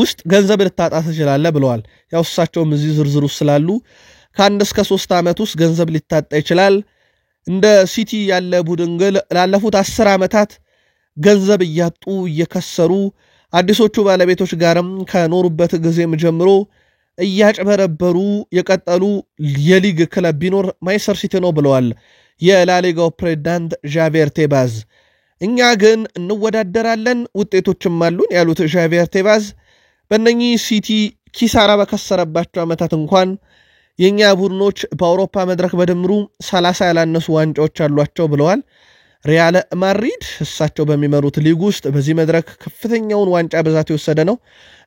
ውስጥ ገንዘብ ልታጣ ትችላለህ ብለዋል ያው እሳቸውም እዚህ ዝርዝሩ ስላሉ ከአንድ እስከ 3 ዓመት ውስጥ ገንዘብ ሊታጣ ይችላል እንደ ሲቲ ያለ ቡድን ግን ላለፉት 10 ዓመታት ገንዘብ እያጡ እየከሰሩ አዲሶቹ ባለቤቶች ጋርም ከኖሩበት ጊዜም ጀምሮ እያጭበረበሩ የቀጠሉ የሊግ ክለብ ቢኖር ማንቸስተር ሲቲ ነው ብለዋል የላሊጋው ፕሬዝዳንት ዣቪየር ቴባዝ እኛ ግን እንወዳደራለን ውጤቶችም አሉን ያሉት ዣቪየር ቴባዝ በእነኚህ ሲቲ ኪሳራ በከሰረባቸው ዓመታት እንኳን የኛ ቡድኖች በአውሮፓ መድረክ በድምሩ 30 ያላነሱ ዋንጫዎች አሏቸው ብለዋል። ሪያል ማድሪድ እሳቸው በሚመሩት ሊግ ውስጥ በዚህ መድረክ ከፍተኛውን ዋንጫ ብዛት የወሰደ ነው።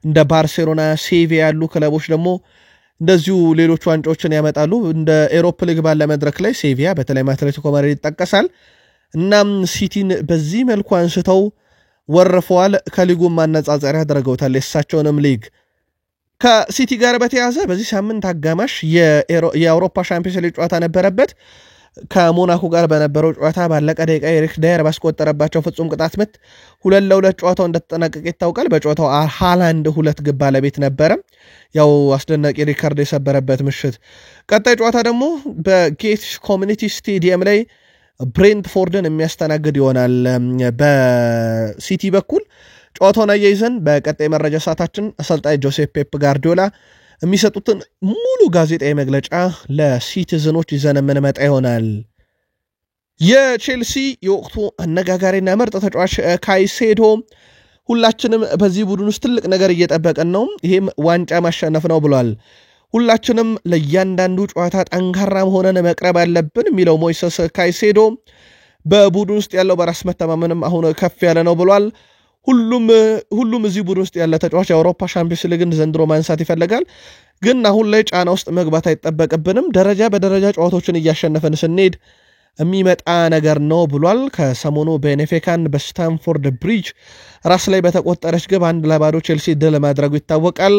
እንደ ባርሴሎና፣ ሴቪያ ያሉ ክለቦች ደግሞ እንደዚሁ ሌሎች ዋንጫዎችን ያመጣሉ። እንደ ኤሮፓ ሊግ ባለ መድረክ ላይ ሴቪያ በተለይ አትሌቲኮ ማድሪድ ይጠቀሳል። እናም ሲቲን በዚህ መልኩ አንስተው ወርፈዋል። ከሊጉም ማነጻጸሪያ አድርገውታል የእሳቸውንም ሊግ። ከሲቲ ጋር በተያያዘ በዚህ ሳምንት አጋማሽ የአውሮፓ ሻምፒዮንስ ሊግ ጨዋታ ነበረበት። ከሞናኮ ጋር በነበረው ጨዋታ ባለቀ ደቂቃ ኤሪክ ዳየር ባስቆጠረባቸው ፍጹም ቅጣት ምት 2-2 ጨዋታው እንደተጠናቀቀ ይታወቃል። በጨዋታው ሃላንድ 2 ግብ ባለቤት ነበረ። ያው አስደናቂ ሪካርድ የሰበረበት ምሽት። ቀጣይ ጨዋታ ደግሞ በጌት ኮሚኒቲ ስቴዲየም ላይ ብሬንትፎርድን የሚያስተናግድ ይሆናል። በሲቲ በኩል ጨዋታውን አያይዘን በቀጣይ መረጃ ሰዓታችን አሰልጣኝ ጆሴፕ ፔፕ ጋርዲዮላ የሚሰጡትን ሙሉ ጋዜጣዊ መግለጫ ለሲቲዝኖች ይዘን የምንመጣ ይሆናል። የቼልሲ የወቅቱ አነጋጋሪና ምርጥ ተጫዋች ካይሴዶ ሁላችንም በዚህ ቡድን ውስጥ ትልቅ ነገር እየጠበቀን ነው፣ ይህም ዋንጫ ማሸነፍ ነው ብሏል። ሁላችንም ለእያንዳንዱ ጨዋታ ጠንካራም ሆነን መቅረብ አለብን የሚለው ሞይሰስ ካይሴዶ በቡድን ውስጥ ያለው በራስ መተማመንም አሁን ከፍ ያለ ነው ብሏል። ሁሉም እዚህ ቡድን ውስጥ ያለ ተጫዋች የአውሮፓ ሻምፒዮንስ ሊግን ዘንድሮ ማንሳት ይፈልጋል፣ ግን አሁን ላይ ጫና ውስጥ መግባት አይጠበቅብንም፣ ደረጃ በደረጃ ጨዋታዎችን እያሸነፈን ስንሄድ የሚመጣ ነገር ነው ብሏል። ከሰሞኑ ቤኔፊካን በስታንፎርድ ብሪጅ ራስ ላይ በተቆጠረች ግብ 1-0 ቼልሲ ድል ማድረጉ ይታወቃል።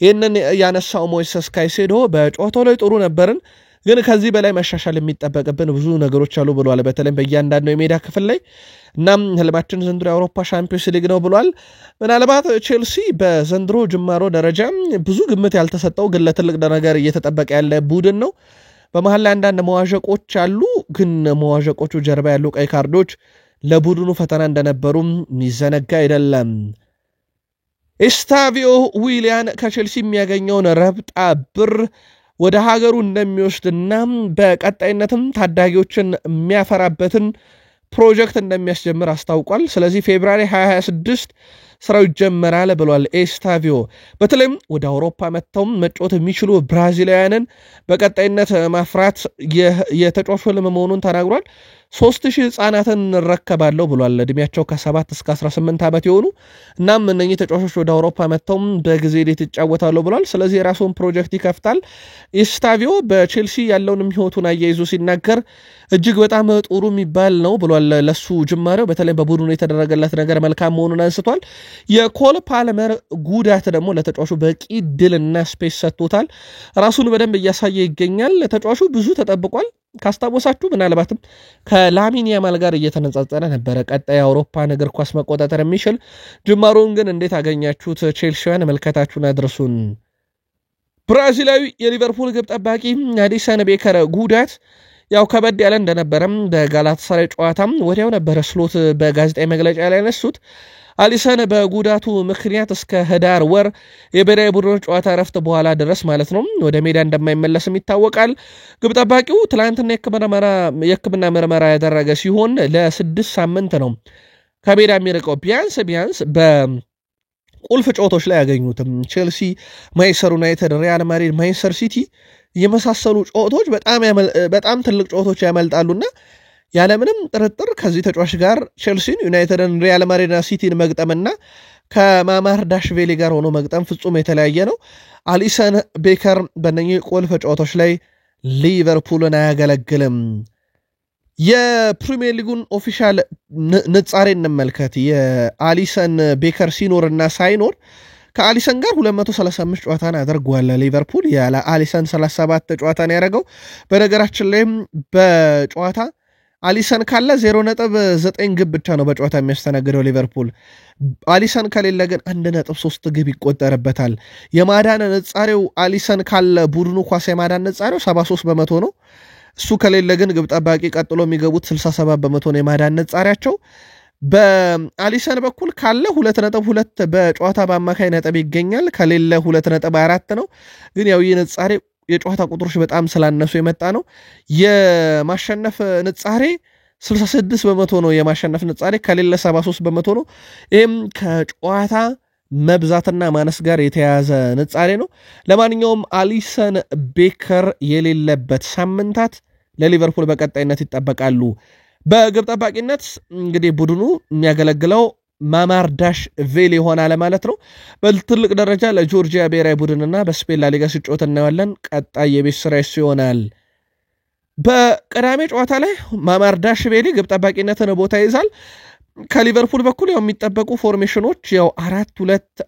ይህንን ያነሳው ሞይሰስ ካይሴዶ በጨዋታው ላይ ጥሩ ነበርን፣ ግን ከዚህ በላይ መሻሻል የሚጠበቅብን ብዙ ነገሮች አሉ ብሏል። በተለይም በእያንዳንዱ የሜዳ ክፍል ላይ እናም ህልማችን ዘንድሮ የአውሮፓ ሻምፒዮንስ ሊግ ነው ብሏል። ምናልባት ቼልሲ በዘንድሮ ጅማሮ ደረጃ ብዙ ግምት ያልተሰጠው ግን ለትልቅ ነገር እየተጠበቀ ያለ ቡድን ነው። በመሃል ላይ አንዳንድ መዋዠቆች አሉ፣ ግን መዋዠቆቹ ጀርባ ያሉ ቀይ ካርዶች ለቡድኑ ፈተና እንደነበሩ የሚዘነጋ አይደለም። ኤስታቪዮ ዊሊያን ከቼልሲ የሚያገኘውን ረብጣ ብር ወደ ሀገሩ እንደሚወስድና በቀጣይነትም ታዳጊዎችን የሚያፈራበትን ፕሮጀክት እንደሚያስጀምር አስታውቋል። ስለዚህ ፌብራሪ 2026 ስራው ይጀመራል ብሏል ኤስታቪዮ። በተለይም ወደ አውሮፓ መጥተው መጫወት የሚችሉ ብራዚላውያንን በቀጣይነት ማፍራት የተጫዋቹ ህልም መሆኑን ተናግሯል። 3000 ህፃናትን እንረከባለሁ ብሏል፣ እድሜያቸው ከ7 እስከ 18 ዓመት የሆኑ። እናም እነኚህ ተጫዋቾች ወደ አውሮፓ መጥተው በጊዜ ሂደት ይጫወታሉ ብሏል። ስለዚህ የራሱን ፕሮጀክት ይከፍታል። ኤስታቪዮ በቼልሲ ያለውን ህይወቱን አያይዞ ሲናገር እጅግ በጣም ጥሩ የሚባል ነው ብሏል። ለሱ ጅማሬው በተለይ በቡድኑ የተደረገለት ነገር መልካም መሆኑን አንስቷል። የኮል ፓልመር ጉዳት ደግሞ ለተጫዋቹ በቂ ድልና ስፔስ ሰጥቶታል። ራሱን በደንብ እያሳየ ይገኛል። ተጫዋቹ ብዙ ተጠብቋል። ካስታወሳችሁ ምናልባትም ከላሚን ያማል ጋር እየተነጻጸረ ነበረ ቀጣይ የአውሮፓን እግር ኳስ መቆጣጠር የሚችል። ጅማሮውን ግን እንዴት አገኛችሁት? ቼልሲያን መልከታችሁን አድርሱን። ብራዚላዊ የሊቨርፑል ግብ ጠባቂ አሊሰን ቤከር ጉዳት ያው ከበድ ያለ እንደነበረም በጋላታሳራይ ጨዋታም ወዲያው ነበረ ስሎት በጋዜጣዊ መግለጫ ላይ ያነሱት። አሊሰን በጉዳቱ ምክንያት እስከ ህዳር ወር የብሔራዊ ቡድን ጨዋታ ረፍት በኋላ ድረስ ማለት ነው ወደ ሜዳ እንደማይመለስም ይታወቃል። ግብ ጠባቂው ትላንትና የሕክምና ምርመራ ያደረገ ሲሆን ለ6 ሳምንት ነው ከሜዳ የሚርቀው። ቢያንስ በቁልፍ ጨዋታዎች ላይ ያገኙትም ቼልሲ፣ ማንቸስተር ዩናይትድ፣ ሪያል ማድሪድ፣ ማንቸስተር ሲቲ የመሳሰሉ ጨዋታዎች በጣም ትልቅ ጨዋታዎች ያመልጣሉና ያለምንም ጥርጥር ከዚህ ተጫዋች ጋር ቼልሲን፣ ዩናይትድን፣ ሪያል ማድሪድና ሲቲን መግጠምና ከማማር ዳሽቬሊ ጋር ሆኖ መግጠም ፍጹም የተለያየ ነው። አሊሰን ቤከር በእነኚህ ቁልፍ ጨዋታዎች ላይ ሊቨርፑልን አያገለግልም። የፕሪሚየር ሊጉን ኦፊሻል ንጻሬ እንመልከት። የአሊሰን ቤከር ሲኖርና ሳይኖር ከአሊሰን ጋር 235 ጨዋታን አድርጓል ሊቨርፑል። ያለ አሊሰን 37 ጨዋታን ያደረገው። በነገራችን ላይም በጨዋታ አሊሰን ካለ 0.9 ግብ ብቻ ነው በጨዋታ የሚያስተናግደው ሊቨርፑል። አሊሰን ከሌለ ግን 1.3 ግብ ይቆጠርበታል። የማዳን ንጻሬው አሊሰን ካለ ቡድኑ ኳስ የማዳን ንጻሬው 73% ነው። እሱ ከሌለ ግን ግብ ጠባቂ ቀጥሎ የሚገቡት 67% ነው የማዳን ንጻሬያቸው። በአሊሰን በኩል ካለ 2.2 በጨዋታ በአማካይ ነጥብ ይገኛል። ከሌለ 2.4 ነው። ግን ያው ይህ ንጻሬ የጨዋታ ቁጥሮች በጣም ስላነሱ የመጣ ነው። የማሸነፍ ንጻሬ 66% ነው የማሸነፍ ንጻሬ ከሌለ 73% ነው። ይህም ከጨዋታ መብዛትና ማነስ ጋር የተያያዘ ንጻሬ ነው። ለማንኛውም አሊሰን ቤከር የሌለበት ሳምንታት ለሊቨርፑል በቀጣይነት ይጠበቃሉ። በግብ ጠባቂነት እንግዲህ ቡድኑ የሚያገለግለው ማማርዳሽ ቬል ይሆናል ማለት ነው። በትልቅ ደረጃ ለጆርጂያ ብሔራዊ ቡድንና በስፔን ላሊጋ ሲጫወት እናያለን። ቀጣይ የቤት ስራ ይሆናል። በቀዳሚ ጨዋታ ላይ ማማርዳሽ ቬል ግብ ጠባቂነትን ቦታ ይዛል። ከሊቨርፑል በኩል ያው የሚጠበቁ ፎርሜሽኖች ያው 4-2-3-1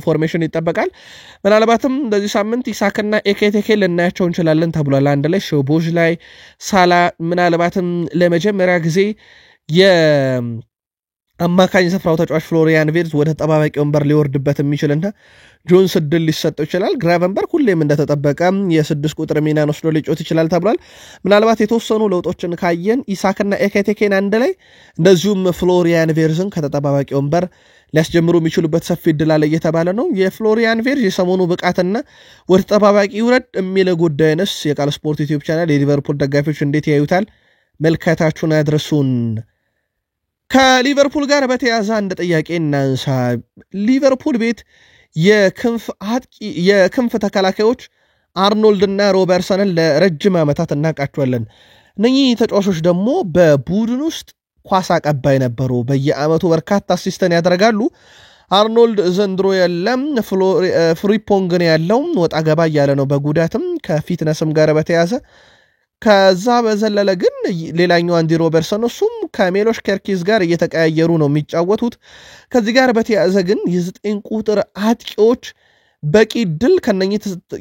ፎርሜሽን ይጠበቃል። ምናልባትም በዚህ ሳምንት ኢሳክና ኤኬቴኬ ልናያቸው እንችላለን ተብሏል። አንድ ላይ ሾቦዥ ላይ ሳላ ምናልባትም ለመጀመሪያ ጊዜ የአማካኝ ስፍራው ተጫዋች ፍሎሪያን ቪርትዝ ወደ ተጠባባቂ ወንበር ሊወርድበት የሚችልና ጆንስ እድል ሊሰጠው ይችላል። ግራቨንበርግ ሁሌም እንደተጠበቀ የ6 ቁጥር ሚናን ወስዶ ሊጮት ይችላል ተብሏል። ምናልባት የተወሰኑ ለውጦችን ካየን ኢሳክና ኤኬቴኬን አንድ ላይ እንደዚሁም ፍሎሪያን ቪርትዝን ከተጠባባቂ ወንበር ሊያስጀምሩ የሚችሉበት ሰፊ እድል አለ እየተባለ ነው። የፍሎሪያን ቪርትዝ የሰሞኑ ብቃትና ወደ ተጠባባቂ ውረድ የሚል ጉዳይንስ የቃል ስፖርት ዩቲዩብ ቻናል የሊቨርፑል ደጋፊዎች እንዴት ያዩታል? መልከታችሁን አድርሱን። ከሊቨርፑል ጋር በተያያዘ አንድ ጥያቄ እናንሳ። ሊቨርፑል ቤት የክንፍ ተከላካዮች አርኖልድና ሮበርትሰንን ለረጅም ዓመታት እናውቃቸዋለን። እነኚህ ተጫዋቾች ደግሞ በቡድን ውስጥ ኳስ አቀባይ ነበሩ። በየዓመቱ በርካታ አሲስተን ያደርጋሉ። አርኖልድ ዘንድሮ የለም፣ ፍሪፖንግን ያለው ወጣ ገባ እያለ ነው በጉዳትም ከፊትነስም ጋር በተያያዘ። ከዛ በዘለለ ግን ሌላኛው አንዲ ሮበርትሰን እሱም ከሜሎሽ ኬርኪዝ ጋር እየተቀያየሩ ነው የሚጫወቱት። ከዚህ ጋር በተያያዘ ግን የ9 ቁጥር አጥቂዎች በቂ ድል ከነኚህ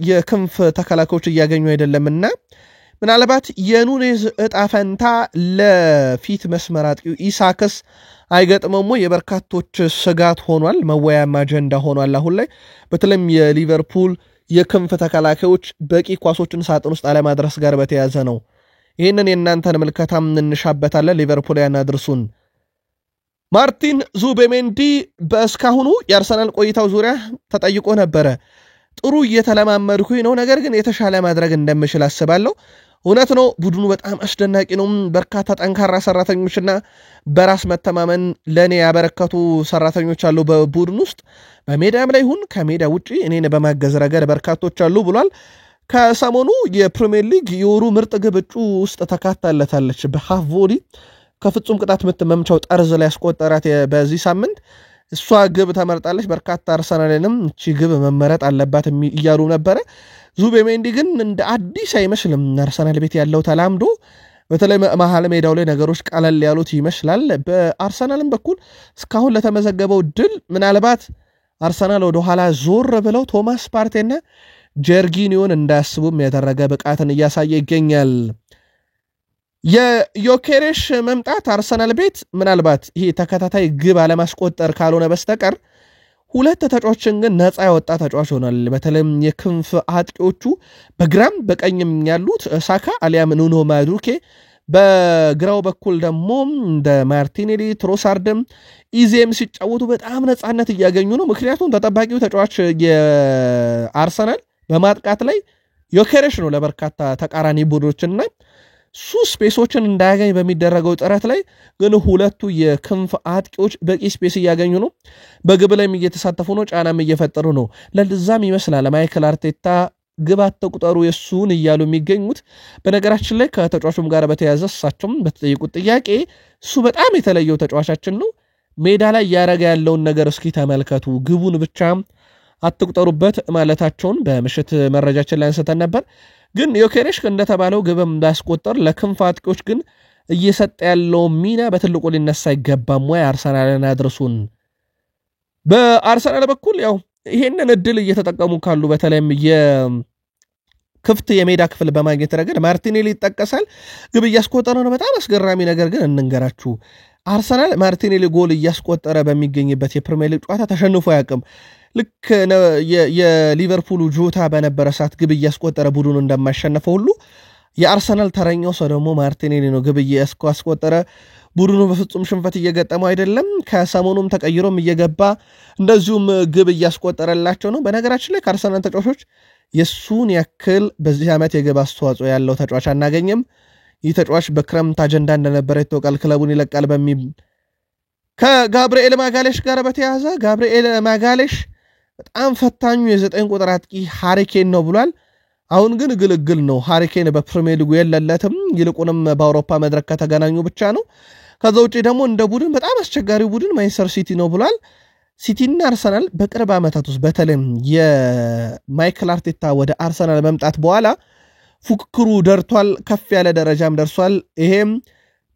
የክንፍ ተከላካዮች እያገኙ አይደለምና ምናልባት የኑኔዝ እጣ ፈንታ ለፊት መስመር አጥቂው ኢሳክስ አይገጥመሞ የበርካቶች ስጋት ሆኗል፣ መወያያም አጀንዳ ሆኗል። አሁን ላይ በተለይም የሊቨርፑል የክንፍ ተከላካዮች በቂ ኳሶችን ሳጥን ውስጥ አለማድረስ ጋር በተያያዘ ነው። ይህንን የእናንተን ምልከታም እንሻበታለን። ሊቨርፑል ያናድርሱን። ማርቲን ዙቤሜንዲ በእስካሁኑ የአርሰናል ቆይታው ዙሪያ ተጠይቆ ነበረ። ጥሩ እየተለማመድኩኝ ነው፣ ነገር ግን የተሻለ ማድረግ እንደምችል አስባለሁ። እውነት ነው፣ ቡድኑ በጣም አስደናቂ ነው። በርካታ ጠንካራ ሰራተኞችና በራስ መተማመን ለእኔ ያበረከቱ ሰራተኞች አሉ በቡድን ውስጥ፣ በሜዳም ላይ ይሁን ከሜዳ ውጭ እኔን በማገዝ ረገድ በርካቶች አሉ ብሏል። ከሰሞኑ የፕሪሚየር ሊግ የወሩ ምርጥ ግብ እጩ ውስጥ ተካታለታለች። በሃፍ ቮሊ ከፍጹም ቅጣት ምት መምቻው ጠርዝ ላይ ያስቆጠራት በዚህ ሳምንት እሷ ግብ ተመርጣለች። በርካታ አርሰናልንም እቺ ግብ መመረጥ አለባት እያሉ ነበረ። ዙቤሜንዲ ግን እንደ አዲስ አይመስልም። አርሰናል ቤት ያለው ተላምዶ በተለይ መሃል ሜዳው ላይ ነገሮች ቀለል ያሉት ይመስላል። በአርሰናልም በኩል እስካሁን ለተመዘገበው ድል ምናልባት አርሰናል ወደ ኋላ ዞር ብለው ቶማስ ፓርቴና ጀርጊኒዮን እንዳያስቡም ያደረገ ብቃትን እያሳየ ይገኛል። የዮኬሬሽ መምጣት አርሰናል ቤት ምናልባት ይሄ ተከታታይ ግብ አለማስቆጠር ካልሆነ በስተቀር ሁለት ተጫዋቾችን ግን ነፃ ያወጣ ተጫዋች ሆኗል። በተለይም የክንፍ አጥቂዎቹ በግራም በቀኝም ያሉት ሳካ አሊያም ኑኖ ማዱኬ፣ በግራው በኩል ደግሞ እንደ ማርቲኔሊ ትሮሳርድም ኢዜም ሲጫወቱ በጣም ነፃነት እያገኙ ነው። ምክንያቱም ተጠባቂው ተጫዋች የአርሰናል በማጥቃት ላይ ዮኬሬሽ ነው። ለበርካታ ተቃራኒ ቡድኖችና ሱ ስፔሶችን እንዳያገኝ በሚደረገው ጥረት ላይ ግን ሁለቱ የክንፍ አጥቂዎች በቂ ስፔስ እያገኙ ነው። በግብ ላይም እየተሳተፉ ነው፣ ጫናም እየፈጠሩ ነው። ለዛም ይመስላል ማይክል አርቴታ ግብ አትቁጠሩ የሱን እያሉ የሚገኙት። በነገራችን ላይ ከተጫዋቹም ጋር በተያያዘ እሳቸውም በተጠየቁት ጥያቄ እሱ በጣም የተለየው ተጫዋቻችን ነው፣ ሜዳ ላይ እያረገ ያለውን ነገር እስኪ ተመልከቱ፣ ግቡን ብቻ አትቁጠሩበት ማለታቸውን በምሽት መረጃችን ላይ አንስተን ነበር። ግን ዮኬሬሽ እንደተባለው ግብም እንዳስቆጠር ለክንፍ አጥቂዎች ግን እየሰጠ ያለው ሚና በትልቁ ሊነሳ አይገባም ወይ? አርሰናልን አድርሱን። በአርሰናል በኩል ያው ይሄንን እድል እየተጠቀሙ ካሉ በተለይም የክፍት የሜዳ ክፍል በማግኘት ረገድ ማርቲኔሊ ይጠቀሳል። ግብ እያስቆጠረ ነው። በጣም አስገራሚ ነገር ግን እንንገራችሁ፣ አርሰናል ማርቲኔሊ ጎል እያስቆጠረ በሚገኝበት የፕሪሚየር ሊግ ጨዋታ ተሸንፎ አያውቅም። ልክ የሊቨርፑሉ ጆታ በነበረ ሰዓት ግብ እያስቆጠረ ቡድኑ እንደማይሸነፈው ሁሉ የአርሰናል ተረኛው ሰው ደግሞ ማርቲኔሊ ነው። ግብ እያስቆጠረ ቡድኑ በፍጹም ሽንፈት እየገጠመው አይደለም። ከሰሞኑም ተቀይሮም እየገባ እንደዚሁም ግብ እያስቆጠረላቸው ነው። በነገራችን ላይ ከአርሰናል ተጫዋቾች የሱን ያክል በዚህ ዓመት የግብ አስተዋጽኦ ያለው ተጫዋች አናገኝም። ይተጫዋች በክረምት አጀንዳ እንደነበረ ይተወቃል ክለቡን ይለቃል በሚል ከጋብርኤል ማጋሌሽ ጋር በተያያዘ ጋብርኤል ማጋሌሽ በጣም ፈታኙ የ9 ቁጥር አጥቂ ሃሪኬን ነው ብሏል አሁን ግን ግልግል ነው ሃሪኬን በፕሪሚየር ሊጉ የለለትም ይልቁንም በአውሮፓ መድረክ ከተገናኙ ብቻ ነው ከዛ ውጪ ደግሞ እንደ ቡድን በጣም አስቸጋሪ ቡድን ማንቸስተር ሲቲ ነው ብሏል ሲቲና አርሰናል በቅርብ ዓመታት ውስጥ በተለይም የማይክል አርቴታ ወደ አርሰናል መምጣት በኋላ ፉክክሩ ደርቷል ከፍ ያለ ደረጃም ደርሷል ይሄም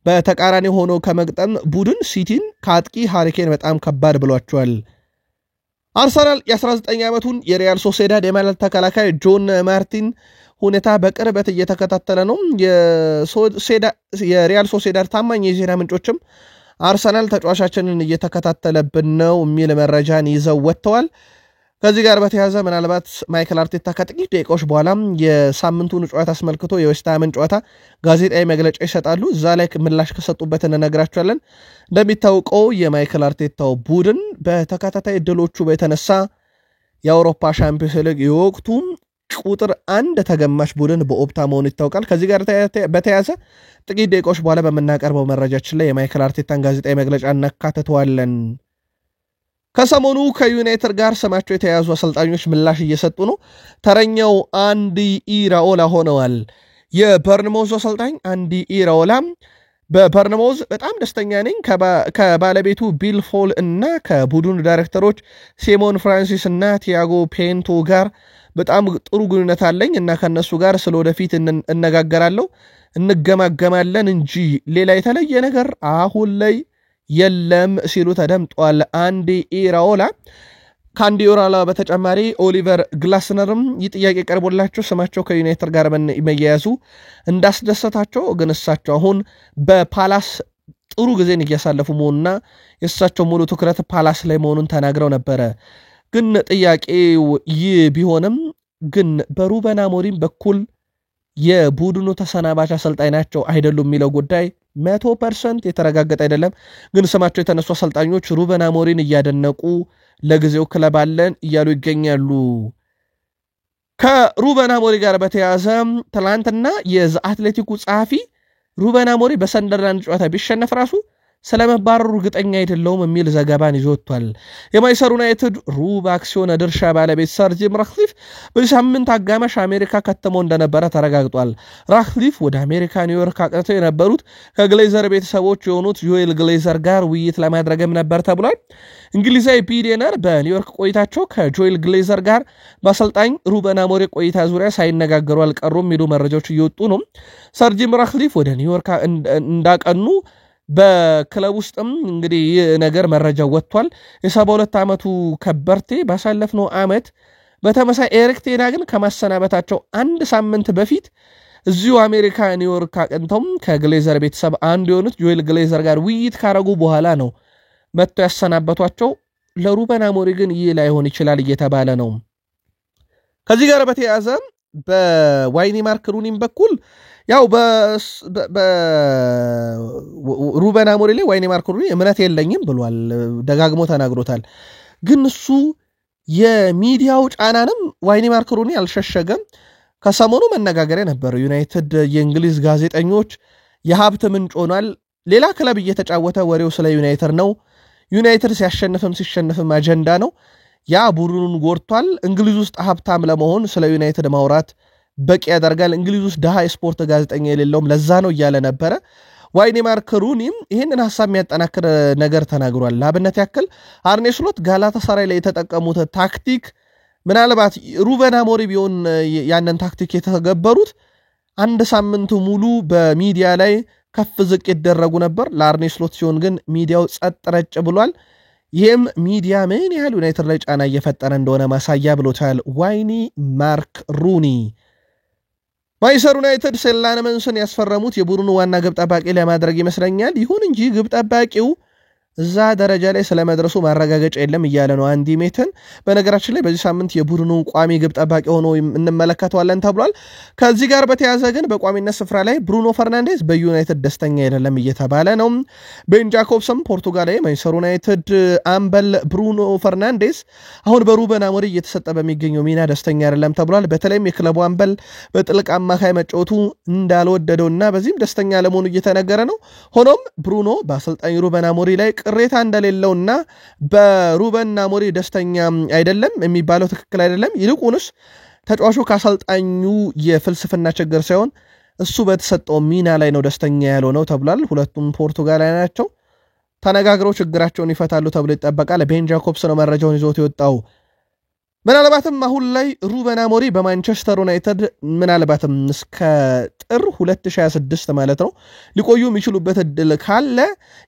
በተቃራኒ ሆኖ ከመግጠም ቡድን ሲቲን ከአጥቂ ሃሪኬን በጣም ከባድ ብሏቸዋል አርሰናል የ19 ዓመቱን የሪያል ሶሴዳድ የማለት ተከላካይ ጆን ማርቲን ሁኔታ በቅርበት እየተከታተለ ነው የሪያል ሶሴዳድ ታማኝ የዜና ምንጮችም አርሰናል ተጫዋቻችንን እየተከታተለብን ነው የሚል መረጃን ይዘው ወጥተዋል ከዚህ ጋር በተያያዘ ምናልባት ማይክል አርቴታ ከጥቂት ደቂቃዎች በኋላ የሳምንቱን ጨዋታ አስመልክቶ የዌስትሃምን ጨዋታ ጋዜጣዊ መግለጫ ይሰጣሉ እዛ ላይ ምላሽ ከሰጡበት እንነግራቸዋለን እንደሚታወቀው የማይክል አርቴታው ቡድን በተከታታይ ድሎቹ በተነሳ የአውሮፓ ሻምፒዮንስ ሊግ የወቅቱ ቁጥር 1 ተገማች ቡድን በኦፕታ መሆኑ ይታወቃል ከዚህ ጋር በተያያዘ ጥቂት ደቂቃዎች በኋላ በመናቀርበው መረጃችን ላይ የማይክል አርቴታን ጋዜጣዊ መግለጫ እናካተተዋለን ከሰሞኑ ከዩናይትድ ጋር ስማቸው የተያዙ አሰልጣኞች ምላሽ እየሰጡ ነው ተረኛው አንዲ ኢራኦላ ሆነዋል የበርንሞዝ አሰልጣኝ አንዲ ኢራኦላ በበርንሞዝ በጣም ደስተኛ ነኝ ከባለቤቱ ቢል ፎል እና ከቡድን ዳይሬክተሮች ሲሞን ፍራንሲስ እና ቲያጎ ፔንቶ ጋር በጣም ጥሩ ግንኙነት አለኝ እና ከነሱ ጋር ስለወደፊት እንነጋገራለሁ እንገማገማለን እንጂ ሌላ የተለየ ነገር አሁን ላይ የለም ሲሉ ተደምጧል አንዲ ኢራኦላ ከአንዲ ኢራኦላ በተጨማሪ ኦሊቨር ግላስነርም ይጥያቄ ቀርቦላቸው ስማቸው ከዩናይትድ ጋር መያያዙ እንዳስደሰታቸው ግን እሳቸው አሁን በፓላስ ጥሩ ጊዜን እያሳለፉ መሆኑና የእሳቸው ሙሉ ትኩረት ፓላስ ላይ መሆኑን ተናግረው ነበረ ግን ጥያቄው ይህ ቢሆንም ግን በሩበን አሞሪም በኩል የቡድኑ ተሰናባች አሰልጣኝ ናቸው አይደሉም የሚለው ጉዳይ 100% የተረጋገጠ አይደለም ግን ስማቸው የተነሱ አሰልጣኞች ሩበን አሞሪን እያደነቁ ለጊዜው ክለብ አለን እያሉ ይገኛሉ ከሩበን አሞሪ ጋር በተያያዘ ትላንትና የዘ አትሌቲኩ ጸሐፊ ሩበን አሞሪ በሰንደርላንድ ጨዋታ ቢሸነፍ ራሱ ስለመባረሩ እርግጠኛ አይደለውም የሚል ዘገባን ይዞቷል የማንቸስተር ዩናይትድ ሩብ አክሲዮን ድርሻ ባለቤት ሰር ጂም ራትክሊፍ በዚህ ሳምንት አጋማሽ አሜሪካ ከተመው እንደነበረ ተረጋግጧል ራትክሊፍ ወደ አሜሪካ ኒውዮርክ አቅንተው የነበሩት ከግሌዘር ቤተሰቦች የሆኑት ጆኤል ግሌዘር ጋር ውይይት ለማድረግም ነበር ተብሏል እንግሊዛዊ ቢሊየነር በኒውዮርክ ቆይታቸው ከጆኤል ግሌዘር ጋር በአሰልጣኝ ሩበን አሞሪ ቆይታ ዙሪያ ሳይነጋገሩ አልቀሩም የሚሉ መረጃዎች እየወጡ ነው ሰር ጂም ራትክሊፍ ወደ ኒውዮርክ እንዳቀኑ በክለብ ውስጥም እንግዲህ ነገር መረጃ ወጥቷል የ72 ዓመቱ ከበርቴ ባሳለፍነው ዓመት በተመሳሳይ ኤሪክ ቴን ሃግን ከማሰናበታቸው አንድ ሳምንት በፊት እዚሁ አሜሪካ ኒውዮርክ አቅንተው ከግሌዘር ቤተሰብ አንዱ የሆኑት ጆኤል ግሌዘር ጋር ውይይት ካረጉ በኋላ ነው መጥቶ ያሰናበቷቸው ለሩበን አሞሪ ግን ይህ ላይሆን ይችላል እየተባለ ነው ከዚህ ጋር በተያያዘ በዋይኒ ማርክ ሩኒም በኩል ያው ሩበን አሞሪ ላይ ዋይኒ ማርክ ሩኒ እምነት የለኝም ብሏል ደጋግሞ ተናግሮታል ግን እሱ የሚዲያው ጫናንም ዋይኒ ማርክ ሩኒ አልሸሸገም ከሰሞኑ መነጋገሪያ ነበር ዩናይትድ የእንግሊዝ ጋዜጠኞች የሀብት ምንጭ ሆኗል ሌላ ክለብ እየተጫወተ ወሬው ስለ ዩናይትድ ነው ዩናይትድ ሲሸነፍም አጀንዳ ነው ያ ቡድኑን ጎርቷል እንግሊዝ ውስጥ ሀብታም ለመሆን ስለ ዩናይትድ ማውራት በቂ ያደርጋል እንግሊዝ ውስጥ ደሃ ስፖርት ጋዜጠኛ የሌለውም ለዛ ነው እያለ ነበረ ዋይኒ ማርክ ሩኒም ይሄንን ሐሳብ የሚያጠናክር ነገር ተናግሯል ለአብነት ያክል አርኔ ስሎት ጋላታሳራይ ላይ የተጠቀሙት ታክቲክ ምናልባት ሩበን አሞሪ ቢሆን ያንን ታክቲክ የተገበሩት አንድ ሳምንት ሙሉ በሚዲያ ላይ ከፍ ዝቅ ይደረጉ ነበር ለአርኔ ስሎት ሲሆን ግን ሚዲያው ጸጥ ረጭ ብሏል ይሄም ሚዲያ ምን ያህል ዩናይትድ ላይ ጫና እየፈጠረ እንደሆነ ማሳያ ብሎታል ዋይኒ ማርክ ሩኒ ማንቸስተር ዩናይትድ ሴላንመንስን ያስፈረሙት የቡድኑ ዋና ግብ ጠባቂ ለማድረግ ይመስለኛል ይሁን እንጂ ግብ ጠባቂው እዛ ደረጃ ላይ ስለመድረሱ ማረጋገጫ የለም እያለ ነው አንዲ ሜተን። በነገራችን ላይ በዚህ ሳምንት የቡድኑ ቋሚ ግብ ጠባቂ ሆኖ እንመለከተዋለን ተብሏል። ከዚህ ጋር በተያያዘ ግን በቋሚነት ስፍራ ላይ ብሩኖ ፈርናንዴዝ በዩናይትድ ደስተኛ አይደለም እየተባለ ነው። ቤን ጃኮብሰን ፖርቱጋላዊ ማንቸስተር ዩናይትድ አምበል ብሩኖ ፈርናንዴዝ አሁን በሩበን አሞሪም እየተሰጠ በሚገኘው ሚና ደስተኛ አይደለም ተብሏል። በተለይም የክለቡ አምበል በጥልቅ አማካይ መጫወቱ እንዳልወደደውና በዚህም ደስተኛ ለመሆኑ እየተነገረ ነው። ሆኖም ብሩኖ በአሰልጣኝ ሩበን አሞሪም ላይ ቅሬታ እንደሌለውና በሩበን አሞሪም ደስተኛ አይደለም የሚባለው ትክክል አይደለም። ይልቁንስ ተጫዋቹ ከአሰልጣኙ የፍልስፍና ችግር ሳይሆን እሱ በተሰጠው ሚና ላይ ነው ደስተኛ ያለው ነው ተብሏል። ሁለቱም ፖርቱጋላዊ ናቸው። ተነጋግረው ችግራቸውን ይፈታሉ ተብሎ ይጠበቃል። ቤን ጃኮብስ ነው መረጃውን ይዞት የወጣው። ምናልባትም አሁን ላይ ሩበን አሞሪም በማንቸስተር ዩናይትድ ምናልባትም እስከ ጥር 2026 ማለት ነው ሊቆዩ የሚችሉበት እድል ካለ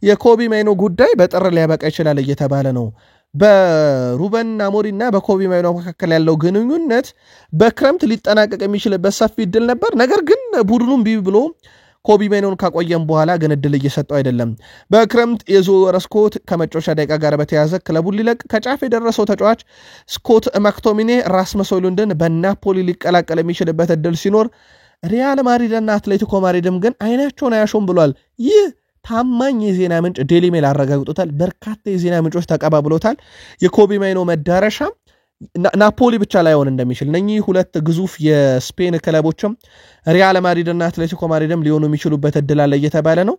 የኮቢ ማይኖ ጉዳይ በጥር ሊያበቃ ይችላል እየተባለ ነው። በሩበን አሞሪም እና በኮቢ ማይኖ መካከል ያለው ግንኙነት በክረምት ሊጠናቀቅ የሚችልበት ሰፊ እድል ነበር። ነገር ግን ቡድኑም ቢቢ ብሎ ኮቢ ማይኖን ካቆየም በኋላ ግን እድል እየሰጠው አይደለም። በክረምት የዝውውር ስኮት ከመጫወቻ ደቂቃ ጋር በተያያዘ ክለቡን ሊለቅ ከጫፍ የደረሰው ተጫዋች ስኮት ማክቶሚኔ ራስመስ ሆይሉንድን በናፖሊ ሊቀላቀል የሚችልበት እድል ሲኖር ሪያል ማድሪድና አትሌቲኮ ማድሪድም ግን አይናቸውን አያሾም ብሏል። ይህ ታማኝ የዜና ምንጭ ዴሊ ሜል አረጋግጦታል። በርካታ የዜና ምንጮች ተቀባብሎታል። የኮቢ ማይኖ መዳረሻ ናፖሊ ብቻ ላይሆን እንደሚችል እነኚህ ሁለት ግዙፍ የስፔን ክለቦችም ሪያል ማድሪድና አትሌቲኮ ማድሪድም ሊሆኑ የሚችሉበት እድል አለ እየተባለ ነው።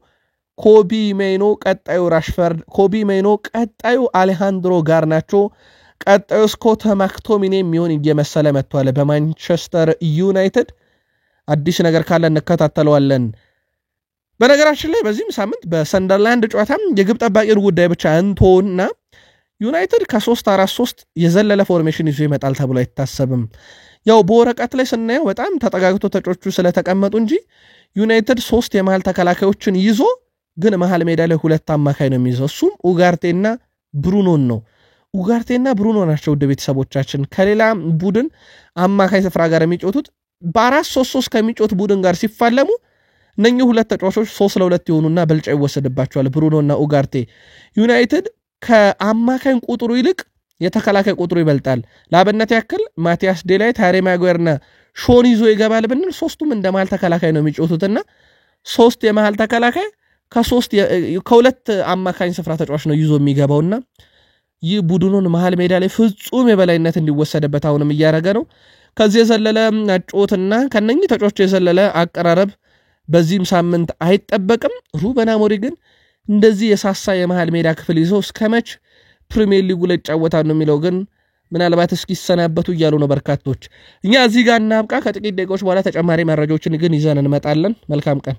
ኮቢ ማይኖ ቀጣዩ ራሽፈርድ፣ ኮቢ ማይኖ ቀጣዩ አሌሃንድሮ ጋርናቾ፣ ቀጣዩ ስኮት ማክቶሚኔ የሚሆን እየመሰለ መጥቷል። በማንቸስተር ዩናይትድ አዲስ ነገር ካለ እንከታተለዋለን። በነገራችን ላይ በዚህም ሳምንት በሰንደርላንድ ጨዋታም የግብ ጠባቂውን ጉዳይ ብቻ እንቶና ዩናይትድ ከ3-4-3 የዘለለ ፎርሜሽን ይዞ ይመጣል ተብሎ አይታሰብም። ያው በወረቀት ላይ ስናየው በጣም ተጠጋግቶ ተጫዋቾቹ ስለተቀመጡ እንጂ ዩናይትድ 3 የመሃል ተከላካዮችን ይዞ ግን መሃል ሜዳ ላይ 2 አማካይ ነው የሚይዘው። እሱም ኡጋርቴና ብሩኖን ነው። ኡጋርቴና ብሩኖ ናቸው ወደ ቤተሰቦቻችን ከሌላ ቡድን አማካይ ስፍራ ጋር የሚጫወቱት በ4-3-3 ከሚጫወት ቡድን ጋር ሲፋለሙ እነኚህ ሁለት ተጫዋቾች 3-2 ይሆኑና ብልጫ ይወሰድባቸዋል ብሩኖና ኡጋርቴ። ዩናይትድ ከአማካኝ ቁጥሩ ይልቅ የተከላካይ ቁጥሩ ይበልጣል። ለአብነት ያክል ማቲያስ ዴላይት፣ ሃሪ ማጓየርና ሾን ይዞ ይገባል ብንል ሶስቱም እንደ መሃል ተከላካይ ነው የሚጫወቱትና 3 የመሃል ተከላካይ ከሁለት አማካኝ ስፍራ ተጫዋች ነው ይዞ የሚገባውና ይህ ቡድኑን መሃል ሜዳ ላይ ፍጹም የበላይነት እንዲወሰድበት አሁንም እያደረገ ነው። ከዚህ የዘለለ አጫወትና ከነኚህ ተጫዋቾች የዘለለ አቀራረብ በዚህም ሳምንት አይጠበቅም። ሩበን አሞሪም ግን እንደዚህ የሳሳ የመሃል ሜዳ ክፍል ይዞ እስከመች ፕሪሚየር ሊጉ ላይ ይጫወታል ነው የሚለው ግን ምናልባት እስኪሰናበቱ እያሉ ነው በርካቶች። እኛ እዚህ ጋር እናብቃ። ከጥቂት ደቂቃዎች በኋላ ተጨማሪ መረጃዎችን ግን ይዘን እንመጣለን። መልካም ቀን።